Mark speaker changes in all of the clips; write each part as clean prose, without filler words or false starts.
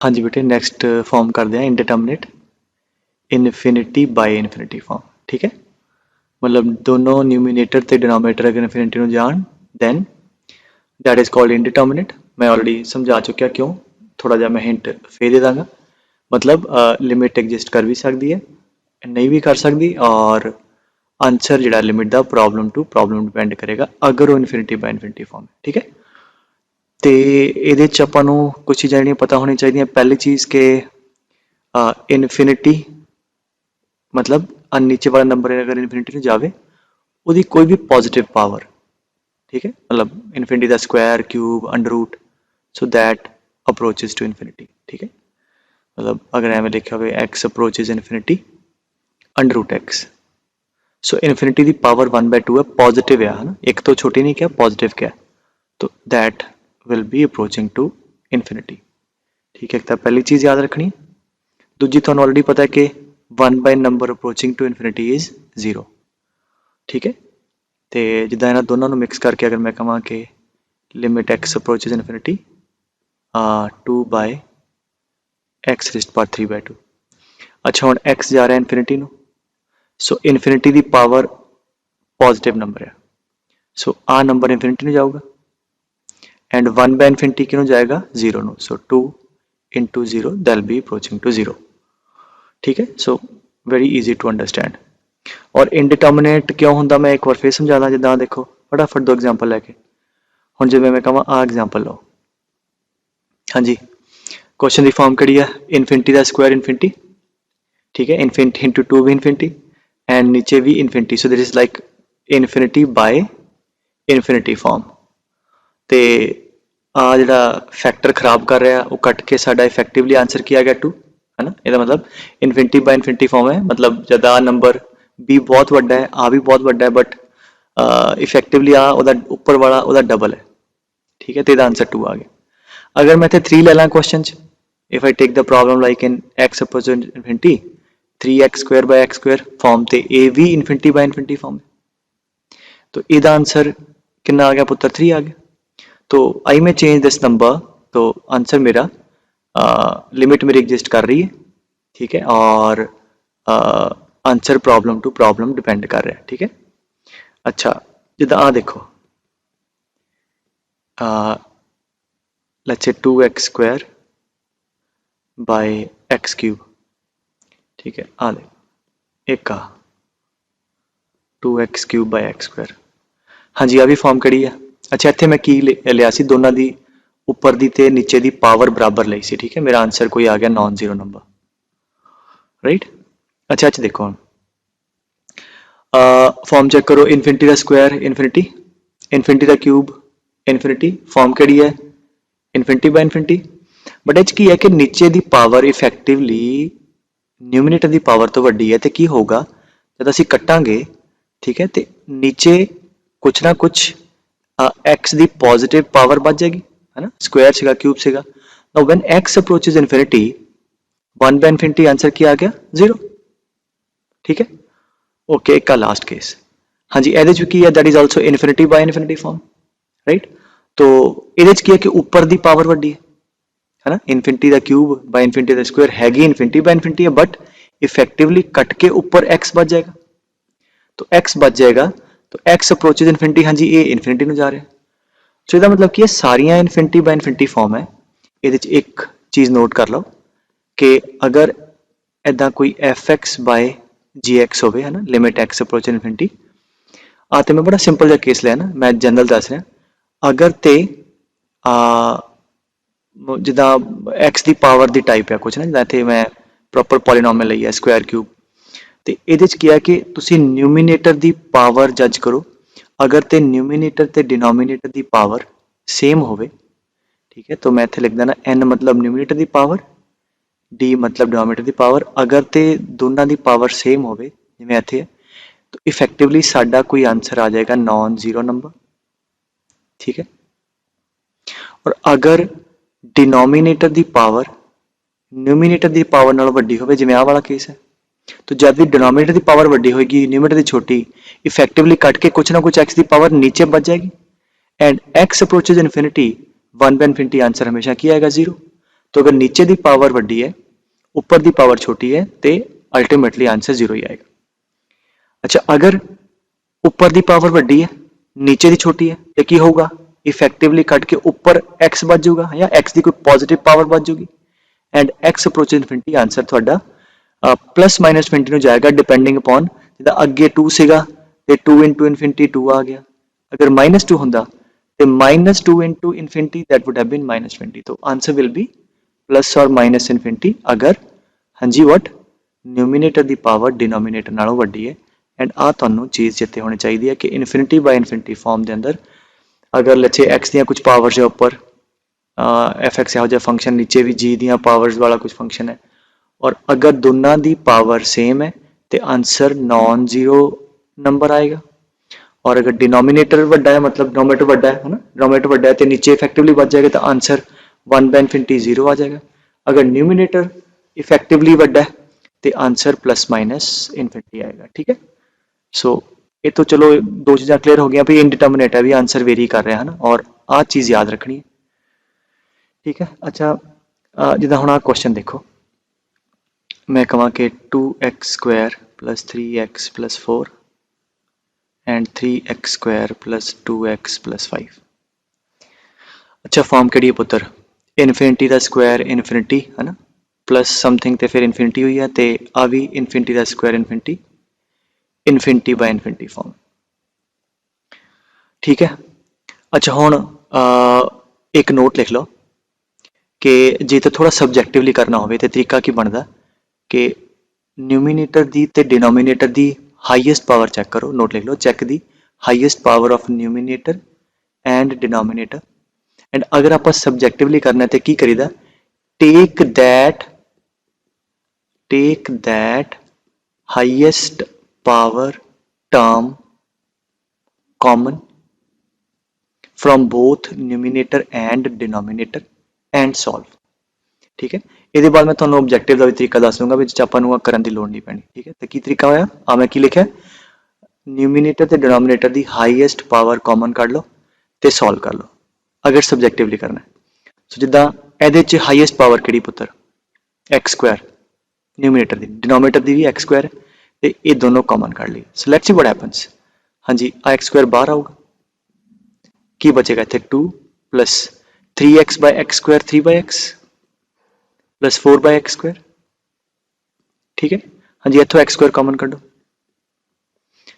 Speaker 1: हाँ जी बेटे, next form करते हैं indeterminate infinity by infinity form. ठीक है, मतलब दोनों न्यूमिनेटर ते डिनोमिनेटर अगर इनफिनिटी ਨੂੰ ਜਾਣ then that is called indeterminate। मैं ऑलरेडी समझा चुकिया क्यों, थोड़ा जा मैं हिंट फे दे दांगा। मतलब लिमिट एग्जिस्ट कर भी सकती है, नहीं भी कर सकती, और आंसर ਜਿਹੜਾ लिमिट ਦਾ प्रॉब्लम टू प्रॉब्लम डिपेंड करेगा अगर वो इनफिनिटी बाय इनफिनिटी फॉर्म है। ठीक है, तो ये ਆਪਾਂ ਨੂੰ कुछ चीज़ां ਜਿਹੜੀਆਂ पता होनी चाहिए। पहली चीज़ कि इनफिनिटी मतलब नीचे वाला नंबर अगर इनफिनिटी में जावे उसकी कोई भी पॉजिटिव पावर, ठीक है, मतलब इनफिनिटी का square cube under root, so that approaches to infinity. ठीक है, मतलब अगर एवं लिखा हुआ x approaches infinity under root x, so infinity की पावर 1/2 है, पॉजिटिव है ना, एक तो छोटी नहीं क्या पॉजिटिव क्या, तो that will be approaching to infinity. ठीक है, तो पहली चीज़ याद रखनी। दूजी तो ऑलरेडी पता है कि 1 by number approaching to infinity is 0। ठीक है, तो जिदा इन्होंने दोनों को मिक्स करके अगर मैं कहा कि limit x approaches infinity 2 by x raised power 3/2। अच्छा हुण एक्स जा रहा है इनफिनिटी नूं, सो इनफिनिटी की पावर पॉजिटिव नंबर है, सो आ नंबर इनफिनिटी नूं जाऊगा, एंड 1 बाय इनफिनिटी किनूं जाएगा 0 नूं, so 2 into 0 that be approaching to 0। ठीक है, so very easy to understand. और इनडिटर्मिनेट क्यों होंदा मैं एक बार फिर समझादा, जिदा देखो फटाफट दो एग्जाम्पल लैके। हुण जिवें मैं कहां आ एग्जाम्पल लो, हाँ जी, क्वेश्चन की फॉर्म कड़ी है इनफिनिटी का स्क्वायर इनफिनिटी, ठीक है, इनफिनिटी इंटू 2 भी इनफिनिटी एंड नीचे भी infinity, so this is like infinity by infinity form. तो आ जिहड़ा फैक्टर खराब कर रहा वो कट के साडा इफेक्टिवली आंसर किया गया 2, है ना। यदा मतलब इनफिनिटी बाय इनफिनिटी फॉर्म है, मतलब जब आ नंबर बी बहुत वड्डा है, आ भी बहुत वड्डा है, बट इफेक्टिवली आ उहदा उपर वाला उहदा डबल है। ठीक है, तो यदा आंसर 2 आ गया। अगर मैं इत्थे 3 ले ला क्वेश्चन च, if I take the problem like in x opposite infinity 3x square by x square form, तो ए भी इनफिनिटी बाय इनफिनिटी फॉर्म है, तो यदा आंसर कितना आ गया पुत्र 3 आ गया। तो I may change this number, तो आंसर मेरा लिमिट मेरी एग्जिस्ट कर रही है। ठीक है, और answer problem to problem depend कर रहा है। ठीक है, अच्छा जिदा आ देखो let's say 2x square by x cube, ठीक है, आ दे एक 2x cube by x square, हाँ जी, आ भी फॉर्म कड़ी है। अच्छा इत्थे मैं की लिया सी, दोनों की उपर की ते नीचे की पावर बराबर ली सी। ठीक है, मेरा आंसर कोई आ गया नॉन जीरो नंबर, राइट। अच्छा अच्छा देखो हम फॉर्म चेक करो, इनफिनिटी का स्क्वायर इनफिनिटी, इनफिनिटी का क्यूब इनफिनिटी, फॉर्म कड़ी है इनफिनिटी बाय इनफिनिटी, बट एच की है कि नीचे की पावर इफेक्टिवली न्यूमिनेटर की पावर तो वड्डी है, तो की होगा जब असीं कट्टांगे, ठीक है, तो नीचे कुछ ना कुछ एक्स की पॉजिटिव पावर बच जाएगी, है ना, स्क्वायर सीगा क्यूब सीगा। Now when x approaches infinity 1 by infinity answer क्या आ गया 0। ठीक है, ओके, एक का लास्ट केस, हाँ जी, एदे की है that is also infinity by infinity form, right. तो ये की है कि ऊपर की पावर वड्डी है ना, इनफिनिटी का क्यूब बाय इनफिनिटी का स्क्वायर हैगी इनफिनिटी बाय इनफिनिटी है, बट इफेक्टिवली कट के ऊपर एक्स बच जाएगा, तो एक्स बच जाएगा, तो एक्स अप्रोचेज इनफिनिटी, हाँ जी, ये इनफिनिटी में जा रहा है। सो इसका मतलब कि सारिया इनफिनिटी बाय इनफिनिटी फॉर्म है। ये एक चीज़ नोट कर लो कि अगर इदा कोई एफ एक्स बाय जी एक्स हो, है ना, लिमिट एक्स अप्रोच इनफिनिटी, तो मैं बड़ा सिंपल जहा केस लिया ना, मैं जनरल दस रहा, अगर तो जिदा एक्स की पावर की टाइप है कुछ ना, जिदा इतने मैं प्रॉपर पॉलीनोमियल ली है स्क्वायर क्यूब, तो ये क्या है कि तुसी न्यूमीनेटर की पावर जज करो, अगर तो न्यूमीनेटर तो डिनोमीनेटर की पावर सेम हो, ठीक है, तो मैं इतने लिख देना एन मतलब न्यूमीनेटर की पावर, डी मतलब डिनोमीनेटर की पावर, अगर तो दोनों की पावर सेम हो जिवें इत्थे, तो इफेक्टिवली साडा कोई आंसर आ जाएगा नॉन जीरो नंबर। ठीक है, और अगर डिनोमीनेटर की पावर न्यूमीनेटर की पावर नालों वड्डी होवे, जिवें आ वाला केस है, तो जब भी डिनोमीनेटर की पावर वड्डी होगी न्यूमीनेटर की छोटी, इफेक्टिवली कट के कुछ ना कुछ एक्स की पावर नीचे बच जाएगी, and x approaches infinity 1 by infinity answer हमेशा क्या आएगा 0। तो अगर नीचे की पावर वड्डी है ऊपर की पावर छोटी है तो अल्टीमेटली आंसर 0 ही आएगा। अच्छा अगर ऊपर की पावर वड्डी है नीचे की छोटी है तो की होगा इफेक्टिवली कट के ऊपर x बच जाऊगा या x की कोई पॉजिटिव पावर बच जाऊगी and x approach infinity answer थोड़ा प्लस माइनस इनफिनिटी में जाएगा डिपेंडिंग अपॉन जिदा अगे 2 सीगा ते 2 इंटू इनफिनिटी 2 आ गया। अगर -2 होंदा तो -2 into infinity that would have been -20 तो आंसर विल बी प्लस और माइनस इनफिनिटी अगर हाँ जी वट न्यूमीनेटर की पावर डिनोमीनेटर नालों वड्डी है एंड आ तुहानू चीज़ चेते होनी चाहिए है कि इनफिनिटी बाय इनफिनिटी फॉर्म के अंदर अगर लच्छे एक्स दियाँ कुछ पावर्स है ऊपर एफ एक्स यहो जिहा फंक्शन नीचे भी जी दियाँ पावर्स वाला कुछ फंक्शन है और अगर दोनों की पावर सेम है तो आंसर नॉन जीरो नंबर आएगा और अगर डिनोमिनेटर वड्डा है मतलब डिनोमिनेटर वड्डा है ना डिनोमिनेटर वड्डा है तो नीचे इफेक्टिवली बच जाएगा तो आंसर 1 बाय इनफिनिटी 0 आ जाएगा। अगर न्यूमिनेटर इफेक्टिवली वड्डा है तो आंसर प्लस माइनस इनफिनिटी आएगा। ठीक है सो ये तो चलो दो चीज़ां क्लियर हो गई भी इनडिटर्मिनेट है भी आंसर वेरी कर रहा है ना और आ चीज़ याद रखनी है। ठीक है अच्छा जिदा हुण आ क्वेश्चन देखो मैं कहा कि 2x square plus 3x plus 4 and 3x square plus 2x plus 5। अच्छा फॉर्म केड़ी है पुत्र इनफिनिटी का स्क्वायर इनफिनिटी है ना प्लस समथिंग तो फिर इनफिनिटी हुई है तो आ भी इनफिनिटी का square infinity infinity by infinity form. ठीक है अच्छा हुण एक नोट लिख लो कि जे तो थोड़ा सबजैक्टिवली करना हो तो तरीका की बनता कि न्यूमीनेटर दी ते डिनोमीनेटर दी हाईएस्ट पावर चेक करो नोट लिख लो चेक दी highest power of numerator and denominator and अगर आप सबजैक्टिवली करना है तो की करीदा take that highest power term common from both numerator and denominator and solve. ठीक है ये बाद मैं थोड़ा ऑब्जेक्टिव का भी तरीका दस दूंगा भी आपको करने की लोड़ नहीं पैनी। ठीक है तो की तरीका होया आ मैं की लिखा न्यूमीनेटर ते डिनोमीनेटर की हाईएस्ट पावर कॉमन कर लो तो सॉल्व कर लो अगर सबजैक्टिवली करना है। सो जिदा ये हाईएस्ट पावर कि पुत्र एक्स स्क्वायर न्यूमीनेटर की डिनोमीनेटर की भी एक्स स्क्वायर है तो ये दोनों कॉमन कर लिए। So let's see what happens हाँ जी आ एक्स स्क्वायर बाहर आऊगा की बचेगा इतने 2 plus 3x by x square 3 by x plus 4 by x square. ठीक है हाँ जी इतों एक्स स्क्वायर कॉमन कर दो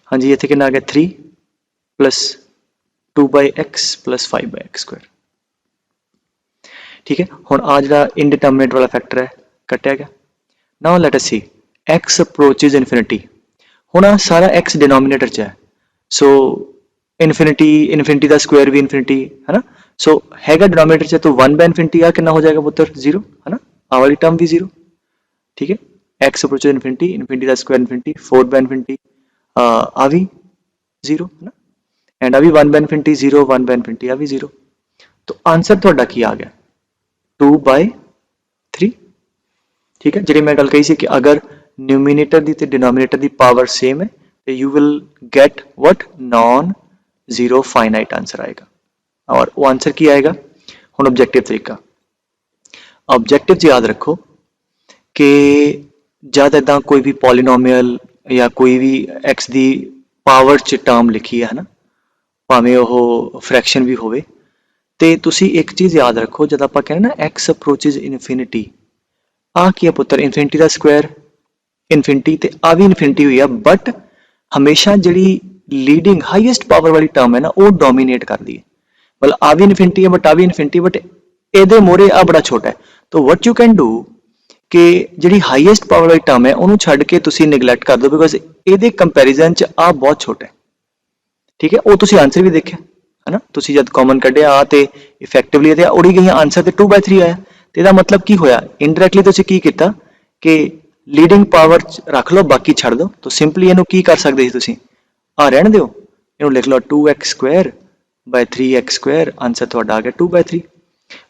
Speaker 1: हाँ जी इतने कितना आ गया 3 plus 2 by x plus 5 by x square. ठीक है हुण आ जिहड़ा इनडिटर्मिनेट वाला फैक्टर है कटिया गया। नाउ लेट अस सी x अप्रोचेज इनफिनिटी हुण आ सारा x डिनोमिनेटर च है सो इनफिनिटी का स्क्वायर भी इनफिनिटी है ना सो हैगा डिनोमिनेटर च तो 1 बाय इनफिनिटी आ कितना हो जाएगा पुत्र 0 है ना आ वाली टर्म भी 0। ठीक है x अप्रोचेज इनफिनिटी का स्क्वायर इनफिनिटी 4 बाय इनफिनिटी आ भी 0 है ना एंड आ भी 1 बाय इनफिनिटी 0 1 बाय इनफिनिटी आ भी 0 तो आंसर थोड़ा की आ गया 2 बाय 3। ठीक है जी मैं गल कही सी कि अगर न्यूमीनेटर की डिनोमीनेटर की पावर सेम है तो you will get what non zero finite answer आएगा और वो आंसर की आएगा हुण ऑब्जेक्टिव तरीका ऑब्जेक्टिव याद रखो कि जब इदा कोई भी पॉलीनोमियल या कोई भी एक्स की पावर च टर्म लिखी है ना भावें वो फ्रैक्शन भी होवे ते तुसी एक चीज़ याद रखो जब आप कहने ना एक्स अप्रोचेज इनफिनिटी आ की पुत्र इनफिनिटी का स्क्वायर इनफिनिटी ते आ भी इनफिनिटी हुई है बट हमेशा जी लीडिंग हाईएस्ट पावर वाली टर्म है ना वो डोमीनेट कर दी है मतलब आ भी इनफिनिटी है बट आ भी इनफिनिटी बट ए मोरे आ बड़ा छोटा है तो वट यू कैन डू कि जी हाईएस्ट पावर वाली टर्म है उन्होंने छड़ के तुसी निगलैक्ट कर दो बिकॉज ये कंपैरिजन च आ बहुत छोटा है। ठीक है वो तुसी आंसर भी देखा है ना तुसी जब कॉमन कढ़िया आ ते इफेक्टिवली ते उड़ी गई आंसर तो 2 बाय 3 आया तो यदा मतलब की होया इनडायरैक्टली तुसी की किया कि लीडिंग पावर रख लो बाकी छड़ दो तो सिंपली इनू की कर सकते तुसी आ रहने दो इनू लिख लो 2x square by 3x square answer थोड़ा आ गया 2 बाय 3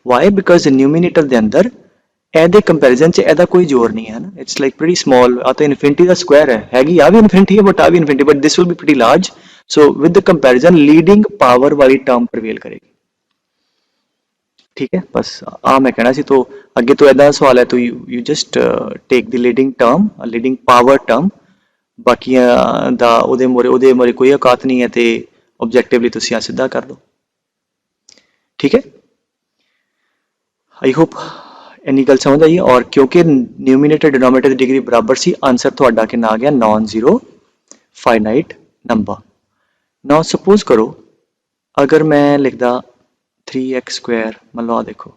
Speaker 1: वाई बिकॉज न्यूमीनेटर के अंदर एदे कंपैरिजन च एदा कोई जोर नहीं है ना इट्स लाइक प्रीटी स्मॉल आ तो इनफिनिटी का स्क्वायर है हैगी आ भी इनफिनिटी है बट आ भी infinity but this will be pretty large so with the comparison leading power वाली टर्म प्रिवेल करेगी। ठीक है, बस आ मैं कहना सी। तो अगे तो ऐदा सवाल है, तो you just take the leading term, leading power term, बाकियां दा ਉਹਦੇ ਮੋਰੇ ਕੋਈ ਔਕਾਤ ਨਹੀਂ ਹੈ, ਤੇ ਆਬਜੈਕਟਿਵਲੀ ਤੁਸੀਂ ਆ ਸਿੱਧਾ ਕਰ ਲਓ। ठीक है, आई होप ਇੰਨੀ ਗੱਲ ਸਮਝ ਆਈ। और क्योंकि न्यूमिनेटर डिनोमिनेटर की डिग्री बराबर सी, आंसर ਤੁਹਾਡਾ कितना आ गया, non zero finite number. Now suppose करो अगर मैं लिखदा 3x स्क्वायर, मान लो आ देखो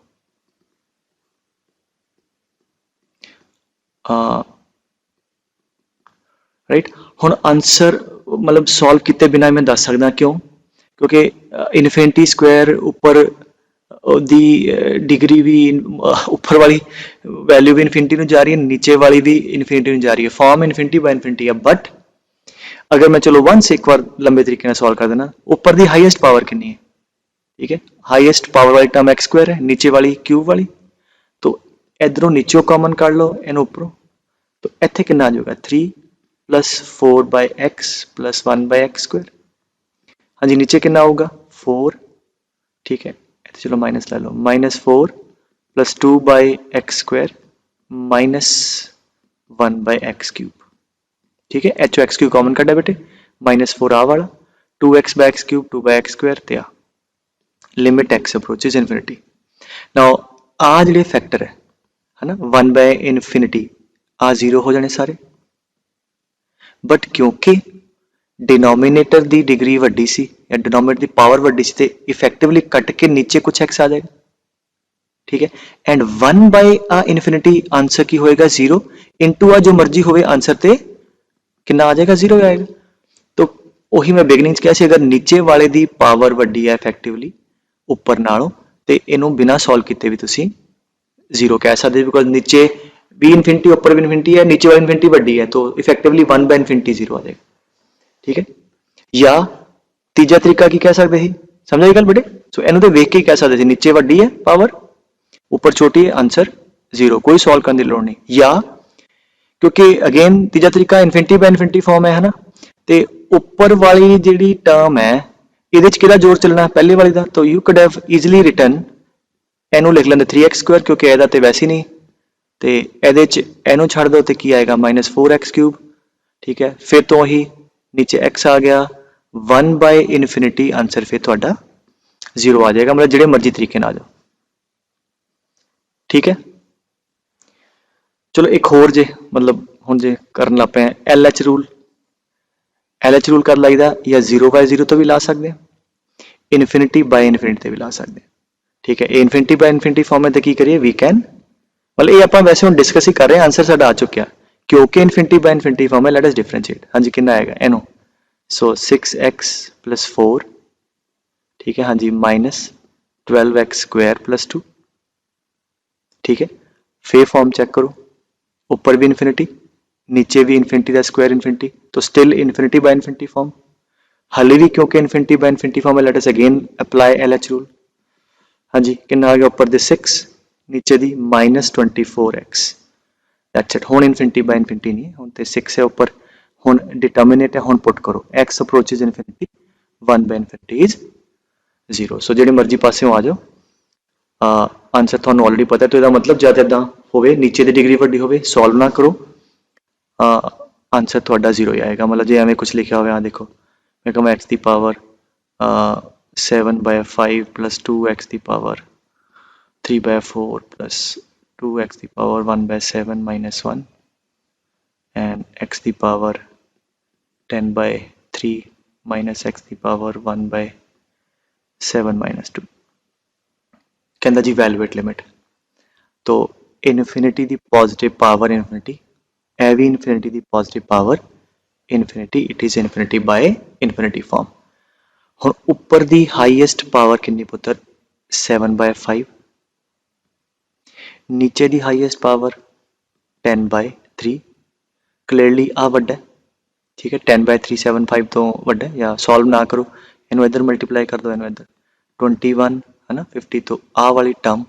Speaker 1: राइट। हुण आंसर मतलब सॉल्व किए बिना मैं दस सकदा, क्यों? क्योंकि इनफिनिटी स्क्वायर उपर दी डिग्री भी उपर वाली वैल्यू भी इनफिनिटी जा रही है, नीचे वाली भी इनफिनिटी जा रही है, फॉर्म इनफिनिटी बाय इनफिनिटी है। बट अगर मैं चलो वन से एक बार लंबे तरीके सॉल्व कर देना, ऊपर दी हाईएस्ट पावर कितनी है? ठीक है, हाईएस्ट पावर वाली टर्म एक्स स्क्वायर है, नीचे वाली क्यूब वाली, तो इधरों नीचों कॉमन कर लो, इन उपरों, तो इत्थे कितना आ जाएगा 3 plus 4 by x plus 1 by x square. हाँ जी, नीचे कितना होगा 4, ठीक है, चलो माइनस ले लो, -4 plus 2 by x square minus 1 by x cube. ठीक है, एच एक्स क्यूब कॉमन कटा बेटे, -4 आ वाला, 2x by x cube 2 by x square ते आ limit x approaches infinity. Now आ जिहड़े फैक्टर है ना 1 बाय इनफिनिटी आ जीरो हो जाने सारे, बट क्योंकि डिनोमिनेटर दी डिग्री वड्डी सी या डिनोमिनेटर दी पावर वड्डी सी, ते इफेक्टिवली कट के नीचे कुछ एक्स आ जाएगा। ठीक है, एंड 1 बाय इनफिनिटी आंसर की होएगा 0 इंटू आ जो मर्जी होवे आंसर ते कितना आ जाएगा 0 आएगा। तो वही मैं बिगनिंग कहा सी, अगर नीचे वाले दी पावर वड्डी है इफेक्टिवली उपर नालों, ते इनू बिना सॉल्व किए भी तुसी 0 कह सकते, बिकॉज नीचे भी इनफिनिटी उपर भी इनफिनिटी है, नीचे वाली इनफिनिटी वड्डी है, तो इफेक्टिवली 1 बाय इनफिनिटी 0 आ जाएगा। ठीक है, या तीजा तरीका की कह सकते ही, समझ आई गल बेटे? सो इनू तो वेख के ही कह सकते, नीचे वड्डी है पावर ऊपर छोटी है, आंसर 0, कोई सॉल्व करने की लोड़ नहीं। या क्योंकि अगेन तीजा तरीका इनफिनिटी बाय इनफिनिटी फॉर्म है ना, ते ऊपर वाली जिहड़ी टर्म है इहदे च किहदा जोर चलना पहले वाली दा, तो you could have easily written इनू लिख लेंदे 3x स्क्वायर, क्योंकि इहदा ते वैसे ही नहीं, ते इहदे च इनू छड्ड दो ते की आएगा -4x क्यूब। ठीक है, फिर तो ही नीचे x आ गया, 1 बाय इनफिनिटी आंसर फिर तुहाडा 0 आ जाएगा, मतलब जिहड़े मर्जी तरीके नाल आ जाओ। ठीक है, चलो एक होर जे मतलब हुण जे करन लग पे LH रूल, LH रूल कर लाइदा, या 0 बाय 0 तो भी ला सकते हैं, इनफिनिटी बाय इनफिनिटी तो भी ला सकते हैं। ठीक है, इनफिनिटी बाय इनफिनिटी फॉर्म में तो की करिए, वी कैन मतलब ये आप वैसे हम डिस्कस ही कर रहे हैं, आंसर साडा आ चुका, क्योंकि इनफिनिटी बाय इनफिनिटी फॉर्म है, लेट अस डिफरेंशिएट। हाँ जी, कितना आएगा इनो, सो 6x प्लस 4, ठीक है, हाँ जी, माइनस 12x स्क्वायर प्लस 2। ठीक है, फिर फॉर्म चेक करो, ऊपर भी इनफिनिटी नीचे भी इनफिनिटी का स्क्वायर इनफिनिटी, तो still infinity by infinity form. हाले भी क्योंकि इनफिनिटी बाय इनफिनिटी फॉर्म है, let us again apply LH rule. हाँ जी, कितना आ गया ऊपर दे 6, नीचे दी -24x, दैट्स इट। हुण इनफिनिटी बाय इनफिनिटी नहीं है, हुण ते 6 है ऊपर, हुण डिटर्मिनेट है, हुण पुट करो x approaches infinity, 1 by infinity is 0। So जिहड़े मर्जी पासे आ जाओ, आंसर तुहानू ऑलरेडी पता है, तो इसका मतलब जब इदा होवे नीचे की डिग्री वड्डी होवे, सॉल्व ना करो, आंसर तुहाडा 0 ही आएगा। मतलब जो एवं कुछ लिखा हुआ, देखो मैं कहूँ x की पावर 7 बाय 5 प्लस 2x की पावर 3 बाय 4 प्लस 2x की power 1 by 7 minus 1 and x की पावर 10 बाय 3 माइनस x की पावर 1 बाय 7 माइनस 2। कहता जी वैल्यूएट लिमिट, तो इनफिनिटी दी पॉजिटिव पावर इनफिनिटी, ए भी इनफिनिटी दी positive power infinity, it is infinity by infinity form. हुण उपर दी हाईएस्ट पावर कितनी पुत्र 7 बाय 5, नीचे दी हाईएस्ट पावर 10 बाय 3, क्लियरली आ वड्डा है। ठीक है, 10 बाय 3 75 तो वड्डा है, या सॉल्व ना करो, इनू इधर मल्टीप्लाई कर दो, इनू इधर 21 है ना 50, तो आ वाली टर्म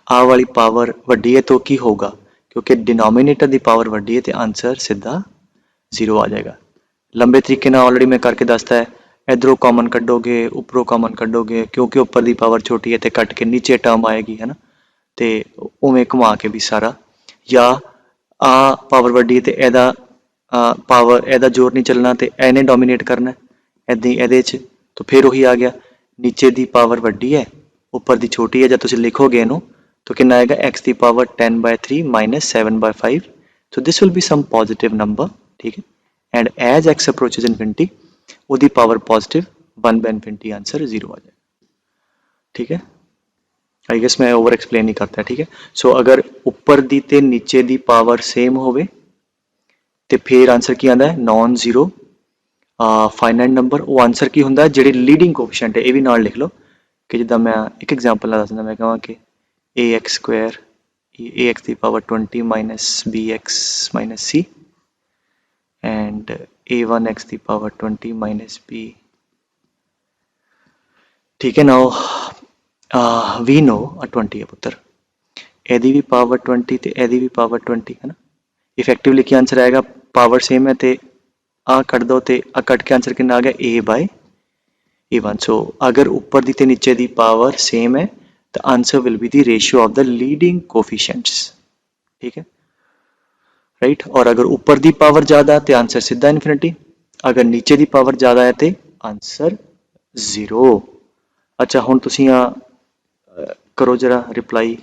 Speaker 1: आ वाली पावर वड्डी है, तो की होगा, क्योंकि डिनोमिनेटर दी पावर वड्डी है, तो आंसर सीधा 0 आ जाएगा। लंबे तरीके ना ऑलरेडी मैं करके दसता है, इधरों कॉमन कड्डोगे उपरों कॉमन कड्डोगे क्योंकि उपर की पावर छोटी है तो कट के नीचे टर्म आएगी है ना, तो उवें घुमा के भी सारा, या आ पावर वड्डी है तो एदा पावर एदा जोर नहीं चलना तो एने डोमीनेट करना ऐदी एदे च, तो फिर वही आ गया नीचे की पावर वड्डी है उपर की छोटी है, जब तुम लिखोगे इनू तो कितना आएगा x की power 10/3 minus 7/5, so this will be some positive number, ठीक है, and as x approaches infinity ਉਹਦੀ पावर पॉजिटिव 1/infinity आंसर 0 आ जाएगा, ठीक है। आई गेस मैं ओवर एक्सप्लेन नहीं करता, ठीक है। सो अगर ऊपर दी ते नीचे दी पावर सेम होवे ਤੇ फिर आंसर की आंदा है नॉन जीरो फाइनाइट नंबर, वो आंसर की ਹੁੰਦਾ ਜਿਹੜੀ ਲੀਡਿੰਗ ਕੋਫੀਸ਼ੀਐਂਟ ਹੈ, ਇਹ ਵੀ ਨਾਲ ਲਿਖ ਲਓ ਕਿ ਜਿੱਦਾਂ ਮੈਂ ਇੱਕ ਐਗਜ਼ਾਮਪਲ ਨਾਲ ਦੱਸਦਾ, ਮੈਂ ਕਹਾਂ ਕਿ ax square ax the power 20 minus bx minus c and a1x the power 20 minus b, ठीक है। नाउ वी नो 20 है पुत्र, ਇਹਦੀ भी पावर 20 ਤੇ ਇਹਦੀ भी पावर 20 है ना, इफेक्टिवली क्या आंसर आएगा, पावर सेम है तो आ कट दो तो आ कट के आंसर कितना आ गया a/a1। सो अगर ऊपर दी ते नीचे दी पावर सेम है तो answer will be the ratio of the leading coefficients, ठीक है राइट। और अगर ऊपर दी पावर ज़्यादा है तो आंसर सीधा इन्फिनिटी, अगर नीचे दी पावर ज़्यादा है तो आंसर 0। अच्छा हुण तुसीं करो जरा reply,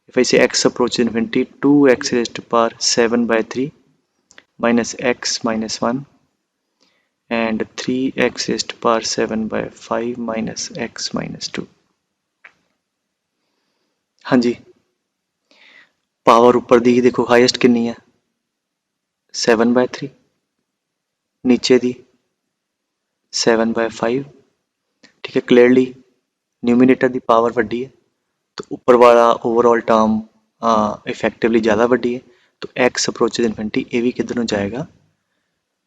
Speaker 1: if I say x approaches infinity 2x raised to power 7/3 minus x minus 1 and 3x raised to power 7/5 minus x minus 2। हाँ जी, पावर ऊपर दी देखो हाईएस्ट कितनी है 7/3, नीचे दी 7/5, ठीक है। क्लियरली न्यूमिनेटर की पावर वड्डी है तो ऊपर वाला ओवरऑल टर्म इफेक्टिवली ज़्यादा वड्डी है, तो एक्स अप्रोचेज इन्फिनिटी ये भी किधर जाएगा,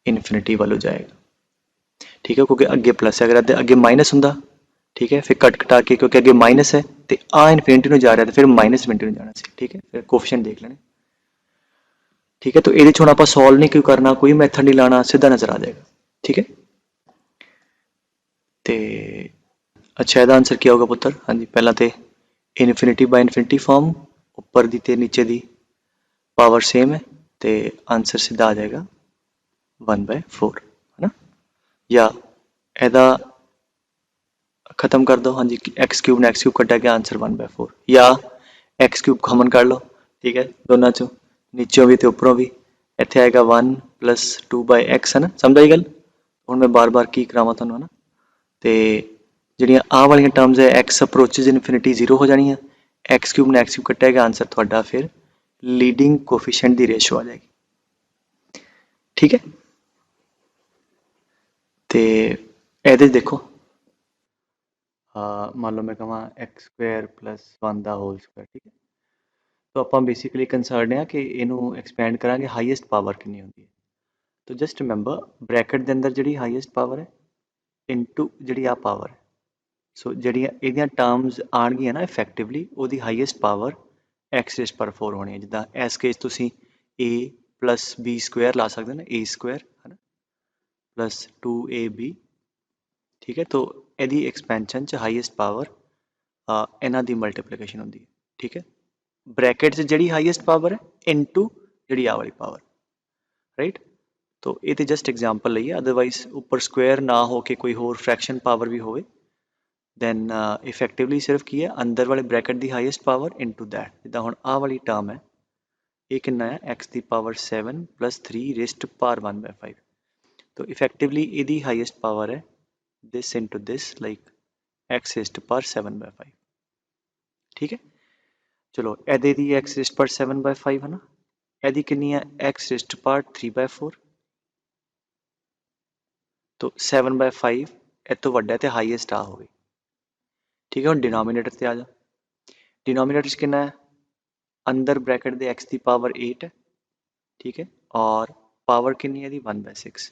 Speaker 1: इन्फिनिटी वालों जाएगा, ठीक है, क्योंकि अगे प्लस है, अगर अगे माइनस होंदा, ठीक है, फिर कट कटा के क्योंकि अगे माइनस है तो आ इन्फिनिटी में जा रहा है तो फिर माइनस इन्फिनिटी में जाना चाहिए, ठीक है, फिर कोफिशिएंट देख लेने, ठीक है। तो ये हुण आपां सॉल्व नहीं क्यों करना, कोई मैथड नहीं लाना, सीधा नजर आ जाएगा, ठीक है। तो अच्छा ਇਹਦਾ आंसर क्या होगा पुत्र, हाँ जी, पहला तो इन्फिनिटी बाय इन्फिनिटी फॉर्म, ऊपर दी ते नीचे दी पावर सेम है तो आंसर सीधा आ जाएगा 1/4, है ना। या ਇਹਦਾ खत्म कर दो, हाँ जी, एक्स क्यूब ने एक्स क्यूब कटा के आंसर 1/4, या एक्स क्यूब कॉमन कर लो, ठीक है, दोनों चो नीचों भी तो उपरों भी, इतने आएगा 1 + 2/x, है ना, समझ आई गल। हुण मैं बार बार की करावां तुहानूं, है ना, तो ਜਿਹੜੀਆਂ ਆਹ ਵਾਲੀਆਂ ਟਰਮਸ है एक्स अप्रोचेज इन्फिनिटी 0 हो जानी है, एक्स क्यूब ने एक्स क्यूब कटेगा, आंसर थोड़ा फिर लीडिंग कोफिशिएंट की रेशो आ जाएगी, ठीक है। तो ये देखो मान लो मैं कहा x² + 1 ਦਾ होल स्क्वायर, ठीक है, तो आप बेसिकली कंसर्न है कि इनू एक्सपेंड करांगे हाईएस्ट पावर कितनी होती है, तो जस्ट रिमेंबर ब्रैकेट के अंदर जी हाईएस्ट पावर है इनटू जी आ पावर है, सो जड़ियाँ टर्म्स आएगियाँ ना इफेक्टिवली वो हाईएस्ट पावर x⁴ होनी है, जिदा इस केस तुसी a + b² ला सकते ना, a² है ना प्लस 2ab, ठीक है, तो यदि एक्सपेंशन च हाईएस्ट पावर इन्हां दी मल्टीप्लीकेशन होती है, ठीक है, ब्रैकेट से जी हाईएस्ट पावर है इनटू जी आ वाली पावर, राइट। तो ये तो जस्ट एग्जाम्पल लईए, अदरवाइज ऊपर स्क्वेयर ना हो के कोई होर फ्रैक्शन पावर भी होवे दैन इफेक्टिवली सिर्फ की है अंदर वाले ब्रैकेट की हाईएस्ट पावर इनटू दैट, जिदा हुण आ वाली टर्म है ये कितना है x⁴ + 3 रेज़्ड टू पावर 1/5, तो इफेक्टिवली यदी हाईएस्ट पावर है this into this like x⁴ ठीक है। चलो एदे दी x⁴ है ना, एदी कितनी है x⁴, तो 7/5 इस तो वड्डा ते हाईएस्ट आ होगी, ठीक है। हम डिनोमीनेटर से आ जा, डिनोमीनेटर कितना है अंदर ब्रैकेट दे x की पावर 8 है, ठीक है, और पावर कितनी है 1/6,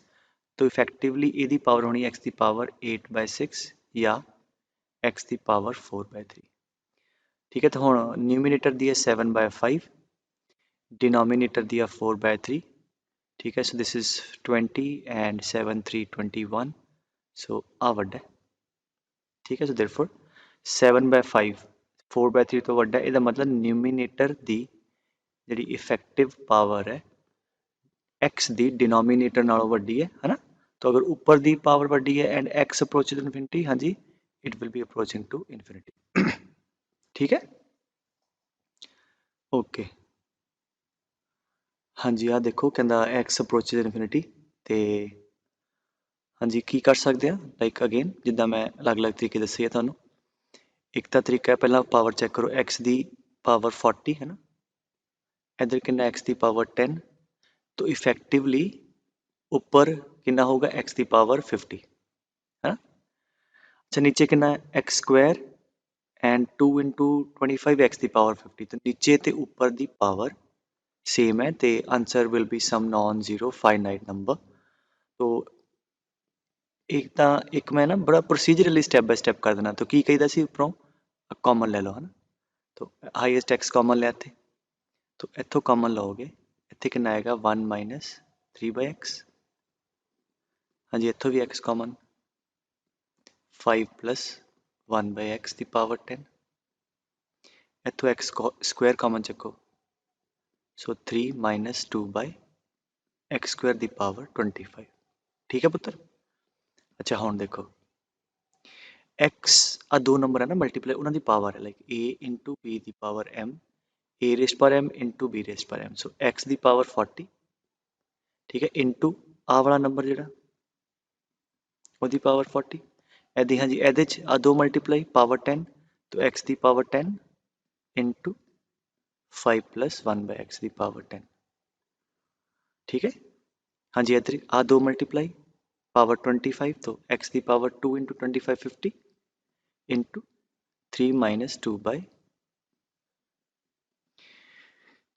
Speaker 1: तो इफेक्टिवली यदी पावर होनी x की पावर 8/6 या x की पावर 4/3, ठीक है। तो हम न्यूमिनेटर दी है 7/5, डिनोमीनेटर दी है 4/3, ठीक है, सो दिस इज 20 and 7 3 21, सो आ वड्डा है, ठीक है। सो देयरफॉर 7/5 4/3 तो वड्डा है, ਇਹਦਾ मतलब न्यूमीनेटर ਦੀ ਜਿਹੜੀ इफेक्टिव पावर है x ਦੀ डिनोमीनेटर ਨਾਲੋਂ ਵੱਡੀ ਹੈ ਹਨਾ। तो अगर ऊपर दी पावर ਵੱਡੀ है एंड x अप्रोचेज इनफिनिटी, हाँ जी it will be approaching to infinity ठीक है ओके। हाँ जी आ देखो कहता x अप्रोचेज इनफिनिटी ਤੇ ਹਾਂਜੀ ਕੀ ਕਰ ਸਕਦੇ ਆ ਲਾਈਕ ਅਗੇਨ ਜਿੱਦਾਂ ਮੈਂ ਅਲੱਗ-ਅਲੱਗ ਤਰੀਕੇ ਦੱਸੇ ਆ ਤੁਹਾਨੂੰ। ਇੱਕ ਤਾਂ ਤਰੀਕਾ ਹੈ ਪਹਿਲਾਂ ਪਾਵਰ ਚੈੱਕ ਕਰੋ x ਦੀ ਪਾਵਰ 40 ਹੈ ਨਾ, ਇੱਧਰ ਕਿੰਨਾ x ਦੀ ਪਾਵਰ 10, तो इफेक्टिवली ऊपर कितना होगा x की पावर 50 है ना। अच्छा नीचे कितना है x square and 2 into 25 x की पावर 50, तो नीचे ते ऊपर दी पावर सेम है तो answer will be some non zero finite number. तो एक मैं ना बड़ा प्रोसीजरली स्टैप बाय स्टैप कर देना। तो की कहीदा सी उपरों कॉमन ले लो है ना, तो हाईएस्ट एक्स कॉमन लिया थे, तो इत्थों कॉमन लोगे इत्थे कितना आएगा 1 माइनस 3/x, हाँ जी इत्थों भी x कॉमन 5 प्लस 1/x की पावर 10, इत्थों x स्क्वायर कॉमन चको, सो 3 माइनस 2/x स्क्वायर की पावर 25, ठीक है पुत्र। अच्छा हुण देखो x आ दो नंबर है ना मल्टीप्लाई उन्होंने पावर है लाइक a इंटू बी की पावर m, a रेस्ट पर m इंटू बी रेस्ट पर m, सो x की पावर 40 ठीक है इंटू आ वाला नंबर जोड़ा वो पावर 40 ऐदी हाँ जी ए आ दो मल्टीप्लाई पावर 10, तो x की पावर 10 इंटू 5 प्लस 1/x की पावर 10, ठीक है। हाँ जी इधर आ दो मल्टीप्लाई पावर 25, तो x की पावर 2 इंटू 25 50 इंटू 3 माइनस 2/,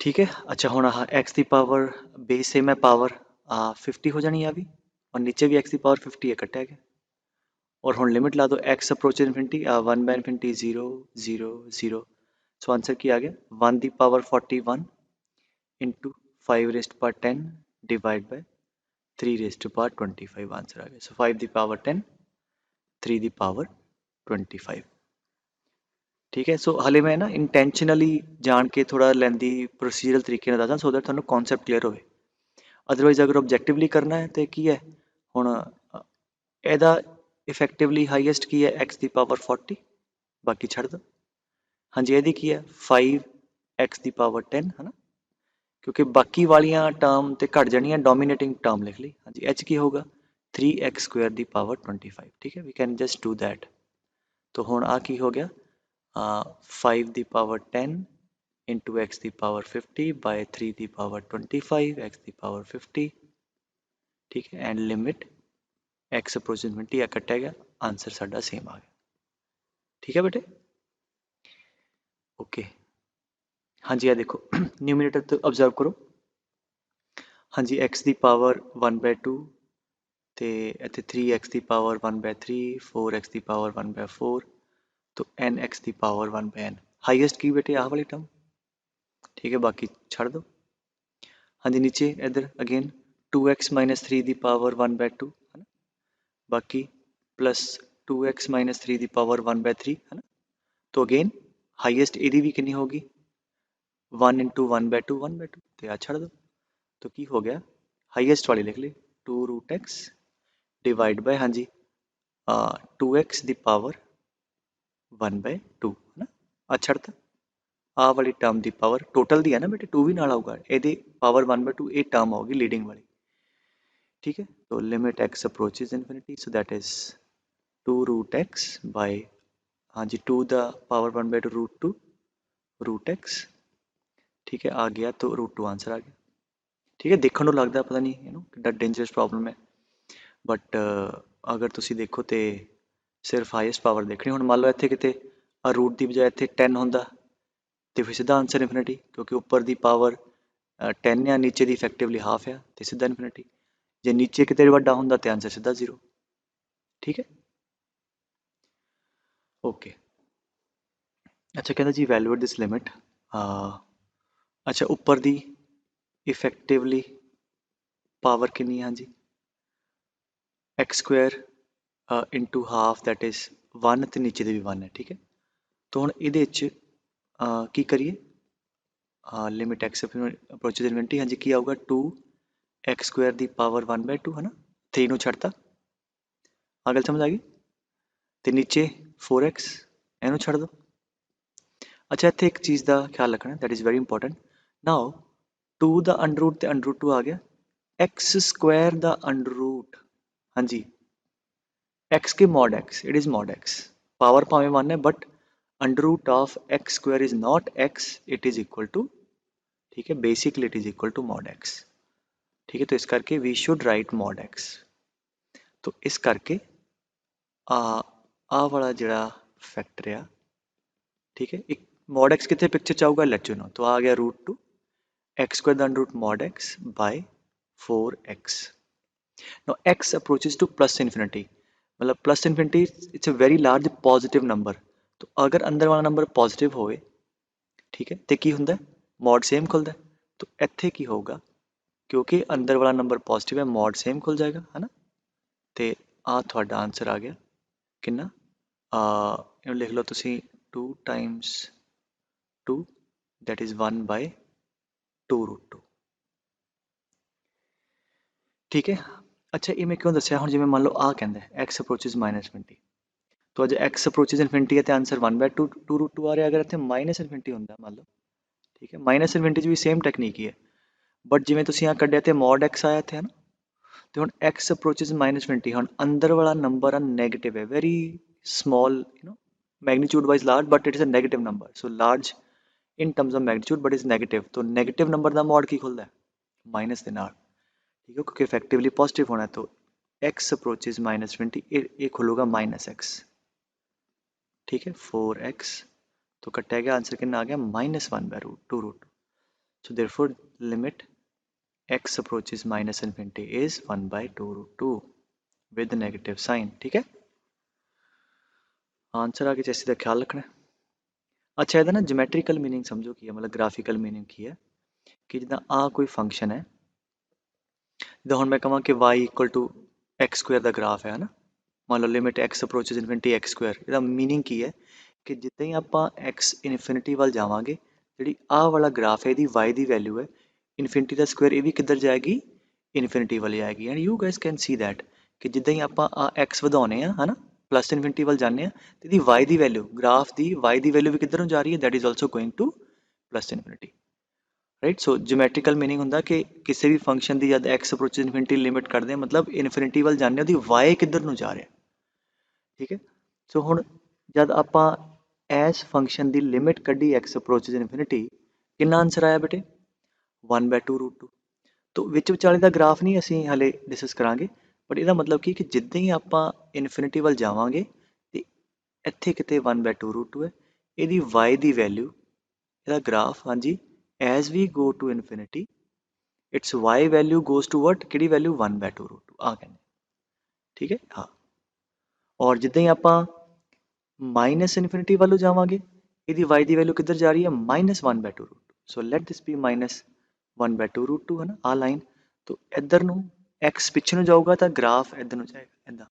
Speaker 1: ठीक है। अच्छा हुण आह x की पावर बेस सेम है पावर 50 हो जानी है भी, और नीचे भी x की पावर 50 है कट्टा गया, और हुण लिमिट ला दो x अप्रोच इनफिनिटी 1/इनफिनिटी 0 0 0, सो आंसर की आ गया 1 की पावर 41 इंटू 5 रेस्ट पर 10 डिवाइड बाय 3 रेस्ट पर 25 आंसर आ गया। सो 5 की पावर 10 3 की पावर 25, ठीक है। सो हाले मैं ना इंटेंशनली जान के थोड़ा लेंदी प्रोसीजरल तरीके दसदा सो दैट थानू कॉन्सैप्ट क्लीयर होवे। अदरवाइज अगर ऑब्जैक्टिवली करना है तो की है हुण ਇਹਦਾ इफेक्टिवली हाईएस्ट की है x की पावर 40, बाकी छड़ दो। हाँ जी ਇਹਦੀ की है 5x की पावर 10 है ना, क्योंकि बाकी वालियां टर्म तो घट जानियां डोमीनेटिंग टर्म लिख ली। हाँ जी h की होगा 3x स्क्वायर की पावर 25, ठीक है we can just do that. तो हुण आ की हो गया 5 की पावर 10 इंटू एक्स की पावर 50 बाय 3 की पावर 25 एक्स की पावर 50, ठीक है एंड लिमिट एक्स अप्रोक्सीमेटली आ कट्टा गया, आंसर साडा सेम आ गया, ठीक है बेटे ओके। हाँ जी आ देखो न्यूमिनेटर तो ऑब्जर्व करो, हाँ जी एक्स की पावर 1/2 तो इतने 3x की पावर 1/3 4x की पावर 1/4, तो nx की पावर 1/n, हाईएस्ट की बेटे आह वाली टर्म, ठीक है बाकी छड़ दो। हाँ जी नीचे इधर अगेन 2x माइनस 3 की पावर 1/2 है ना, बाकी प्लस 2x माइनस 3 की पावर 1/3 है ना, तो अगेन हाईएस्ट एदी भी कितनी होगी 1 इंटू 1/2 1/2, तो याद छड़ दो। तो की हो गया हाईएस्ट वाली लिख ली 2√x डिवाइड बाय हाँ जी 2x की पावर 1/2 है ना, आ छड़ता आ वाली टर्म की पावर टोटल दी है ना बेटे 2 भी नाल आऊगा ये पावर 1/2 ये टर्म होगी लीडिंग वाली, ठीक है। तो limit x approaches infinity so that is 2√x by हाँ जी 2 द पावर 1/2 √2 √x, ठीक है आ गया तो √2 आंसर आ गया, ठीक है। देखने को लगता पता नहीं यू नो कि डेंजरस प्रॉब्लम है, बट अगर तुसी देखो तो सिर्फ हाईएस्ट पावर देखनी। हुण मान लो इत्थे किते रूट की बजाय इत्थे 10 होंदा तो फिर सीधा आंसर इनफिनिटी, क्योंकि ऊपर की पावर 10 या नीचे की इफेक्टिवली हाफ है तो सीधा इनफिनिटी, जे नीचे किते वड्डा होंदा तो आंसर सीधा 0, ठीक है ओके। अच्छा कहता जी वैल्यूएट दिस लिमिट, अच्छा ऊपर दी इफेक्टिवली पावर कितनी है, हाँ जी x square into half that is 1 ਤੇ ਨੀਚੇ ਦੇ ਵੀ 1 ਹੈ ਠੀਕ ਹੈ। तो ਹੁਣ ਇਹਦੇ ਵਿੱਚ ਕੀ ਕਰੀਏ ਲਿਮਿਟ x ਅਪਰੋਚਿਸ ਇਨਫਿਨਿਟੀ ਹਾਂਜੀ ਕੀ ਆਊਗਾ 2x ਸਕੁਆਇਰ ਦੀ ਪਾਵਰ 1/2 ਹੈ ਨਾ 3 ਨੂੰ ਛੱਡਤਾ ਆ ਗੱਲ ਸਮਝ ਆ ਗਈ ਤੇ ਨੀਚੇ 4x ਇਹਨੂੰ ਛੱਡ ਦੋ। ਅੱਛਾ ਇੱਥੇ ਇੱਕ ਚੀਜ਼ ਦਾ ਖਿਆਲ ਰੱਖਣਾ that is very important now 2 ਦਾ ਅੰਡਰ ਰੂਟ ਤੇ ਅੰਡਰ ਰੂਟ 2 ਆ ਗਿਆ x ਸਕੁਆਇਰ ਦਾ ਅੰਡਰ ਰੂਟ ਹਾਂਜੀ x के mod x it is mod x power भावें 1 है but under root of x square is not x it is equal to ठीक है basically it is equal to mod x ठीक है तो इस करके we should write mod x तो इस करके आ वाला जड़ा फैक्टर आ ठीक है एक mod x कितने पिक्चर चाहूगा लेट यू नो तो आ गया root two x square the under root mod x by 4x now x approaches to plus infinity मतलब plus infinity it's a very large positive number तो अगर अंदर वाला नंबर पॉजिटिव होए ठीक है तो की ਹੁੰਦਾ ਮੋਡ ਸੇਮ ਖੁੱਲਦਾ तो ਇੱਥੇ ਕੀ ਹੋਊਗਾ ਕਿਉਂਕਿ ਅੰਦਰ ਵਾਲਾ ਨੰਬਰ ਪੋਜ਼ਿਟਿਵ ਹੈ ਮੋਡ ਸੇਮ ਖੁੱਲ ਜਾਏਗਾ ਹਨਾ ਤੇ ਆ ਤੁਹਾਡਾ ਆਨਸਰ ਆ ਗਿਆ ਕਿੰਨਾ ਇਹਨੂੰ ਲਿਖ ਲਓ ਤੁਸੀਂ 2 ਟਾਈਮਸ 2 that is 1/2 root 2 ਠੀਕ ਹੈ ਅੱਛਾ ਇਹ ਮੈਂ ਕਿਉਂ ਦੱਸਿਆ ਹੁਣ ਜਿਵੇਂ ਮੰਨ ਲਓ ਆ ਕਹਿੰਦਾ x approaches -infinity तो अज x अप्रोचेज इन्फिनिटी है तो आंसर 1/2 रूट 2 आ रहा है अगर इतने माइनस इन्फिनिटी होंगे मान लो ठीक है माइनस इन्फिनिटी भी सेम टैक्नीक ही है बट जिमें तुम यहाँ कढ़िया तो मॉड x आया थे है ना तो हम x अप्रोचेज माइनस इन्फिनिटी हम अंदर वाला नंबर नैगेटिव है very small you know magnitude wise large but it is a negative number so large in terms of magnitude but is negative तो नैगेटिव नंबर का मॉड की खुलता है minus के नाल ठीक है क्योंकि इफेक्टिवली पॉजिटिव होना है तो x अप्रोचेज माइनस इन्फिनिटी ये खुलूगा -x ठीक है 4x तो कटा गया आंसर कितना आ गया -1/2 root so therefore limit x approaches minus infinity is 1/2 root 2 with negative sign ठीक है आंसर आगे जैसे का ख्याल रखना अच्छा ਇਹਦਾ ਨਾ ਜਿਓਮੈਟ੍ਰੀਕਲ मीनिंग समझो की है मतलब ग्राफिकल मीनिंग की है कि ਜਿੱਦਾਂ ਆ ਕੋਈ ਫੰਕਸ਼ਨ ਹੈ ਜਿੱਦਾਂ ਹੁਣ ਮੈਂ ਕਹਾਂ ਕਿ y x² ਦਾ ਗ੍ਰਾਫ ਹੈ ਹਨਾ ਮੰਨ ਲਓ ਲਿਮਿਟ x ਅਪਰੋਚਸ ਇਨਫਿਨਿਟੀ x²। ਇਹਦਾ ਮੀਨਿੰਗ ਕੀ ਹੈ ਕਿ ਜਿੱਦਾਂ ਹੀ ਆਪਾਂ x ਇਨਫਿਨਿਟੀ ਵੱਲ ਜਾਵਾਂਗੇ ਜਿਹੜੀ ਆਹ ਵਾਲਾ ਗ੍ਰਾਫ ਹੈ ਇਹਦੀ y ਦੀ ਵੈਲਿਊ ਹੈ ਇਨਫਿਨਿਟੀ ਦਾ ਸਕੁਆਇਰ ਇਹ ਵੀ ਕਿੱਧਰ ਜਾਏਗੀ ਇਨਫਿਨਿਟੀ ਵੱਲ ਜਾਏਗੀ and you guys can see that ਕਿ ਜਿੱਦਾਂ ਹੀ ਆਪਾਂ ਆ x ਵਧਾਉਨੇ ਆ ਹਨਾ ਪਲੱਸ ਇਨਫਿਨਿਟੀ ਵੱਲ ਜਾਂਦੇ ਆ ਤੇ ਇਹਦੀ y ਦੀ ਵੈਲਿਊ ਗ੍ਰਾਫ ਦੀ y ਦੀ ਵੈਲਿਊ ਵੀ ਕਿੱਧਰ ਨੂੰ ਜਾ ਰਹੀ ਹੈ that is also going two plus infinity right so geometrical meaning होंगे कि किसी भी फंक्शन की जब एक्स अप्रोच इन्फिनिटी लिमिट करते हैं मतलब इन्फिनिटी वाल जाने ਉਹਦੀ y किधर ਨੂੰ ਜਾ ਰਿਹਾ ठीक है सो ਹੁਣ जब आप इस फंक्शन की लिमिट कढ़ी x अप्रोचेज इन्फिनिटी कितना आंसर आया बेटे 1/2 रूट 2 तो विचाले का ग्राफ नहीं असी हाले डिस्कस करांगे बट ਇਹਦਾ मतलब की कि जिद्दां ही आप इन्फिनिटी वाल जावांगे तो ਇੱਥੇ किते 1/2 रूट 2 है ਇਹਦੀ y ਦੀ वैल्यू ਇਹਦਾ ग्राफ हाँ जी as we go to infinity its y value goes to what ਕਿਹੜੀ वैल्यू 1/2 रूट 2 आ कहने ठीक है हाँ और जिद्दां ही आप माइनस इन्फिनिटी वालों जावांगे ਇਹਦੀ y ਦੀ वैल्यू किधर जा रही है -1/2 root 2 so let this be -1/2 root 2 है ना आ लाइन तो इधर ਨੂੰ x ਪਿੱਛੇ ਨੂੰ ਜਾਊਗਾ ਤਾਂ ਗ੍ਰਾਫ ਇਧਰ ਨੂੰ ਜਾਏਗਾ ਇਦਾਂ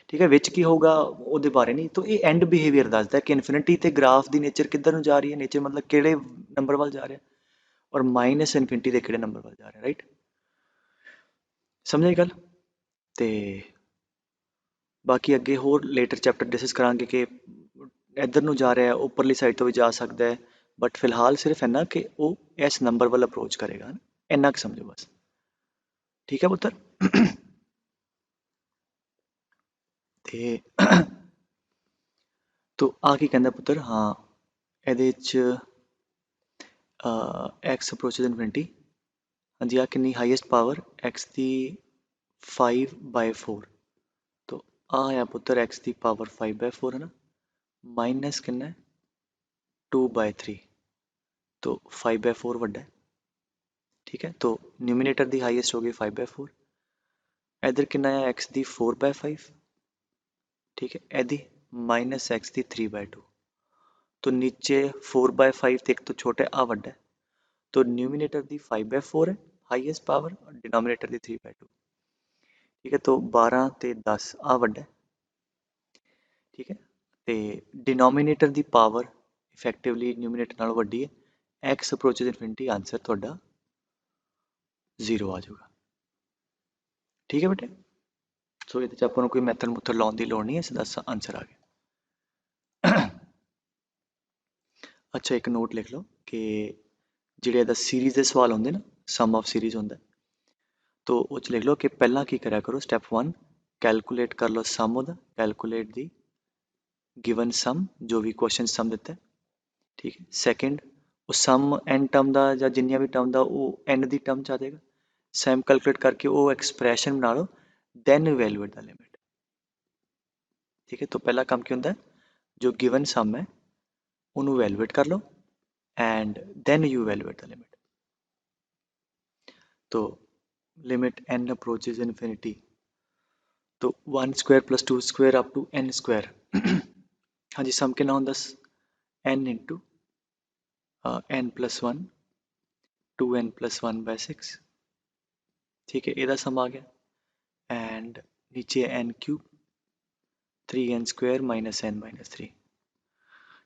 Speaker 1: ठीक है ਵਿੱਚ ਕੀ ਹੋਊਗਾ ਉਹਦੇ ਬਾਰੇ ਨਹੀਂ तो ਇਹ ਐਂਡ ਬਿਹੇਵੀਅਰ ਦੱਸਦਾ ਕਿ ਇਨਫਿਨਿਟੀ ਤੇ ਗ੍ਰਾਫ ਦੀ ਨੇਚਰ ਕਿੱਧਰ ਨੂੰ ਜਾ ਰਹੀ ਹੈ ਨੇਚਰ ਮਤਲਬ ਕਿਹੜੇ ਨੰਬਰ ਵੱਲ ਜਾ ਰਿਹਾ और माइनस इन्फिनिटी के किहड़े नंबर पर जा रहे राइट समझे गल ते बाकी अगे होर लेटर चैप्टर डिस्कस करांगे कि इधर नूं जा रहा है उपरली साइड तो भी जा सकता है बट फिलहाल सिर्फ इन्ना कि वो इस नंबर वाल अप्रोच करेगा इन्ना क समझो बस ठीक है पुत्र ते तो आ की कहंदा पुत्र हाँ ਇਹਦੇ 'ਚ एक्स अप्रोचेज इन्फिनिटी हाँ जी आ कितनी हाईएस्ट पावर एक्स की 5/4 तो आया पुत्र एक्स की पावर 5/4 है ना माइनस कितना है 2/3 तो 5/4 वड्डा है ठीक है तो न्यूमिनेटर की हाईएस्ट हो गई 5/4 इधर कितना है एक्स की 4/5 ठीक है यदि माइनस एक्स की 3/2 तो नीचे 4/5 तो एक तो छोटा आ वड्डा है तो न्यूमिनेटर की 5/4 है हाईएस्ट पावर और डिनोमिनेटर की 3/2 ठीक है तो 12 ते 10 आ वड्डा है ठीक है। ਤੇ डिनोमीनेटर ਦੀ ਪਾਵਰ ਇਫੈਕਟਿਵਲੀ ਨਿਊਮਰੇਟਰ ਨਾਲੋਂ ਵੱਡੀ ਹੈ x ਅਪਰੋਚਿਸ ਇਨਫਿਨਿਟੀ ਆਂਸਰ ਤੁਹਾਡਾ 0 ਆ ਜਾਊਗਾ। ਠੀਕ ਹੈ ਬੇਟੇ। ਸੋ ਇਹਦੇ ਚ ਆਪਾਂ ਨੂੰ ਕੋਈ ਮੈਥਡ ਮੁੱਥਡ ਲਾਉਣ ਦੀ ਲੋੜ ਨਹੀਂ ਹੈ, ਸਿੱਧਾ ਆਂਸਰ ਆ ਗਿਆ। ਅੱਛਾ ਇੱਕ ਨੋਟ ਲਿਖ ਲਓ ਕਿ ਜਿਹੜੇ ਇਹਦਾ ਸੀਰੀਜ਼ ਦੇ ਸਵਾਲ ਹੁੰਦੇ ਨਾ, ਸਮ ਆਫ ਸੀਰੀਜ਼ ਹੁੰਦਾ, तो वो च लिख लो कि पहला की करा करो स्टेप 1 कैलकुलेट कर लो सम ਉਹਦਾ कैलकुलेट दी गिवन सम जो भी क्वेश्चन सम ਦਿੱਤਾ ठीक है। सैकेंड ਉਹ सम n टर्म ਦਾ ਜਾਂ ਜਿੰਨੀਆਂ ਵੀ ਟਰਮ ਦਾ ਉਹ n ਦੀ ਟਰਮ ਚ ਆ ਜਾਏਗਾ, ਸਮ ਕੈਲਕੂਲੇਟ ਕਰਕੇ ਉਹ ਐਕਸਪ੍ਰੈਸ਼ਨ ਬਣਾ ਲਓ, then evaluate the limit। ठीक है। तो पहला काम ਕੀ ਹੁੰਦਾ ਹੈ, जो given sum है ਉਹਨੂੰ evaluate कर लो and then you evaluate the limit। तो लिमिट n approaches infinity, तो 1 square plus 2 square up to n square. हाँ जी सम कितना होंदा n into n plus 1 2n plus 1 by 6। ठीक है, ਇਹਦਾ सम आ गया एंड नीचे n cube 3n square minus n minus 3।